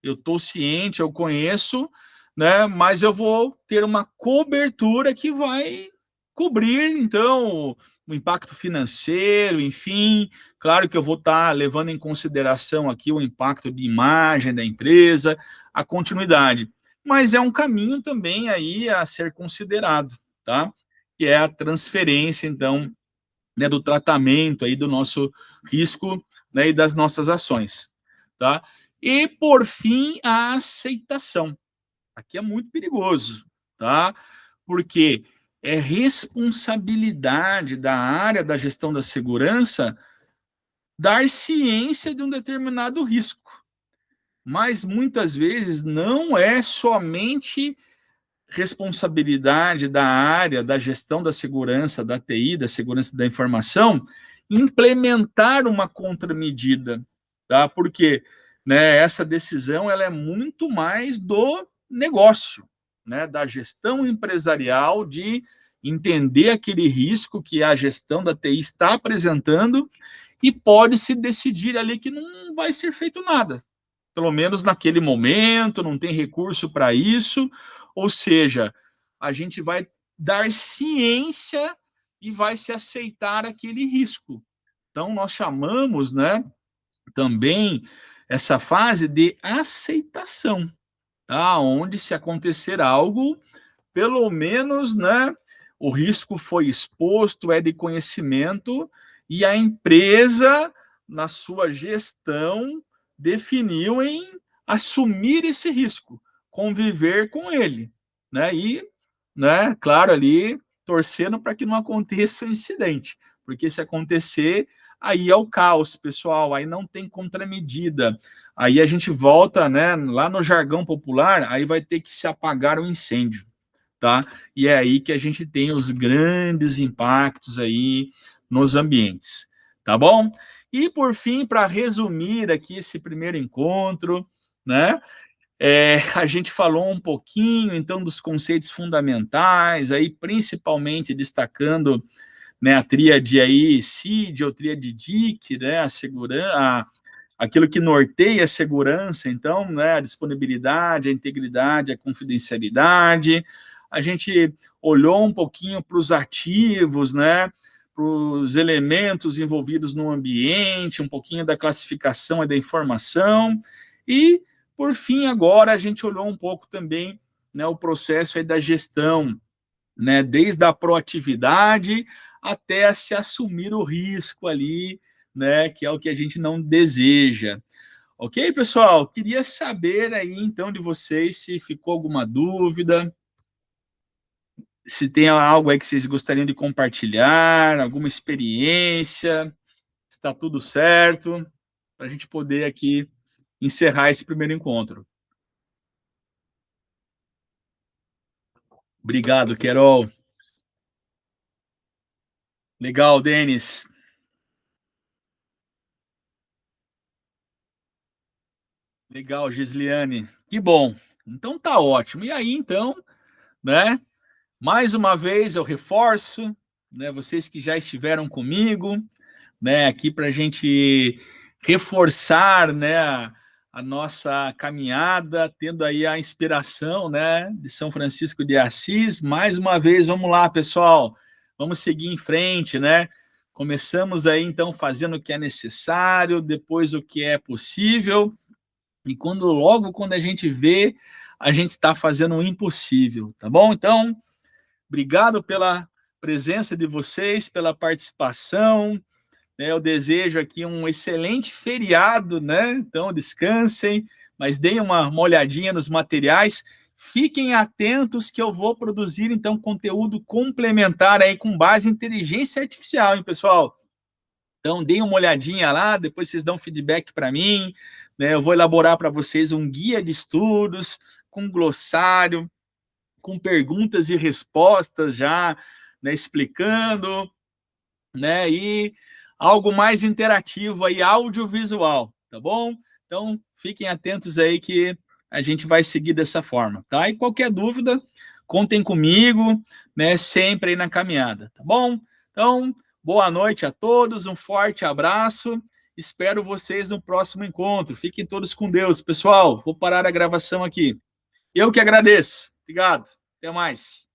A: eu estou ciente, eu conheço, né? Mas eu vou ter uma cobertura que vai cobrir, então, o impacto financeiro, enfim. Claro que eu vou estar levando em consideração aqui o impacto de imagem da empresa, a continuidade. Mas é um caminho também aí a ser considerado, tá? Que é a transferência, então, né, do tratamento aí do nosso risco, né, e das nossas ações, tá? E por fim, a aceitação. Aqui é muito perigoso, tá? Porque é responsabilidade da área da gestão da segurança dar ciência de um determinado risco. Mas muitas vezes não é somente responsabilidade da área da gestão da segurança, da TI, da segurança da informação, implementar uma contramedida, tá? Porque, né, essa decisão ela é muito mais do negócio, né, da gestão empresarial de entender aquele risco que a gestão da TI está apresentando e pode se decidir ali que não vai ser feito nada, pelo menos naquele momento, não tem recurso para isso, ou seja, a gente vai dar ciência e vai se aceitar aquele risco. Então, nós chamamos, né, também essa fase de aceitação, tá? Onde se acontecer algo, pelo menos, né, o risco foi exposto, é de conhecimento, e a empresa, na sua gestão, definiu em assumir esse risco, conviver com ele, né? E, né, claro, ali torcendo para que não aconteça o incidente, porque se acontecer, aí é o caos, pessoal, aí não tem contramedida. Aí a gente volta, né, lá no jargão popular, aí vai ter que se apagar o incêndio, tá? E é aí que a gente tem os grandes impactos aí nos ambientes, tá bom? E por fim, para resumir aqui esse primeiro encontro, né? A gente falou um pouquinho então dos conceitos fundamentais, aí principalmente destacando, né, a tríade aí CID ou tríade DIC, né, a segurança, aquilo que norteia a segurança, então, né, a disponibilidade, a integridade, a confidencialidade. A gente olhou um pouquinho para os ativos, né, para os elementos envolvidos no ambiente, um pouquinho da classificação e da informação. E, por fim, agora a gente olhou um pouco também, né, o processo aí da gestão, né, desde a proatividade até a se assumir o risco ali, né, que é o que a gente não deseja. Ok, pessoal? Queria saber aí, então, de vocês se ficou alguma dúvida, se tem algo aí que vocês gostariam de compartilhar, alguma experiência, se está tudo certo, para a gente poder aqui encerrar esse primeiro encontro. Obrigado, Querol. Legal, Denis. Legal, Gisliane. Que bom. Então tá ótimo. E aí, então, né? Mais uma vez eu reforço, né? Vocês que já estiveram comigo, né? Aqui para a gente reforçar, né? A nossa caminhada, tendo aí a inspiração, né? De São Francisco de Assis. Mais uma vez, vamos lá, pessoal. Vamos seguir em frente, né? Começamos aí então fazendo o que é necessário, depois o que é possível. E logo quando a gente vê, a gente está fazendo o impossível, tá bom? Então, obrigado pela presença de vocês, pela participação, né? Eu desejo aqui um excelente feriado, né? Então, descansem, mas deem uma olhadinha nos materiais. Fiquem atentos que eu vou produzir, então, conteúdo complementar aí com base em inteligência artificial, hein, pessoal? Então, deem uma olhadinha lá, depois vocês dão feedback para mim, né? Eu vou elaborar para vocês um guia de estudos com glossário, com perguntas e respostas já, né, explicando, né, e algo mais interativo aí, audiovisual, tá bom? Então, fiquem atentos aí que a gente vai seguir dessa forma, tá? E qualquer dúvida, contem comigo, né, sempre aí na caminhada, tá bom? Então, boa noite a todos, um forte abraço, espero vocês no próximo encontro, fiquem todos com Deus. Pessoal, vou parar a gravação aqui. Eu que agradeço, obrigado, até mais.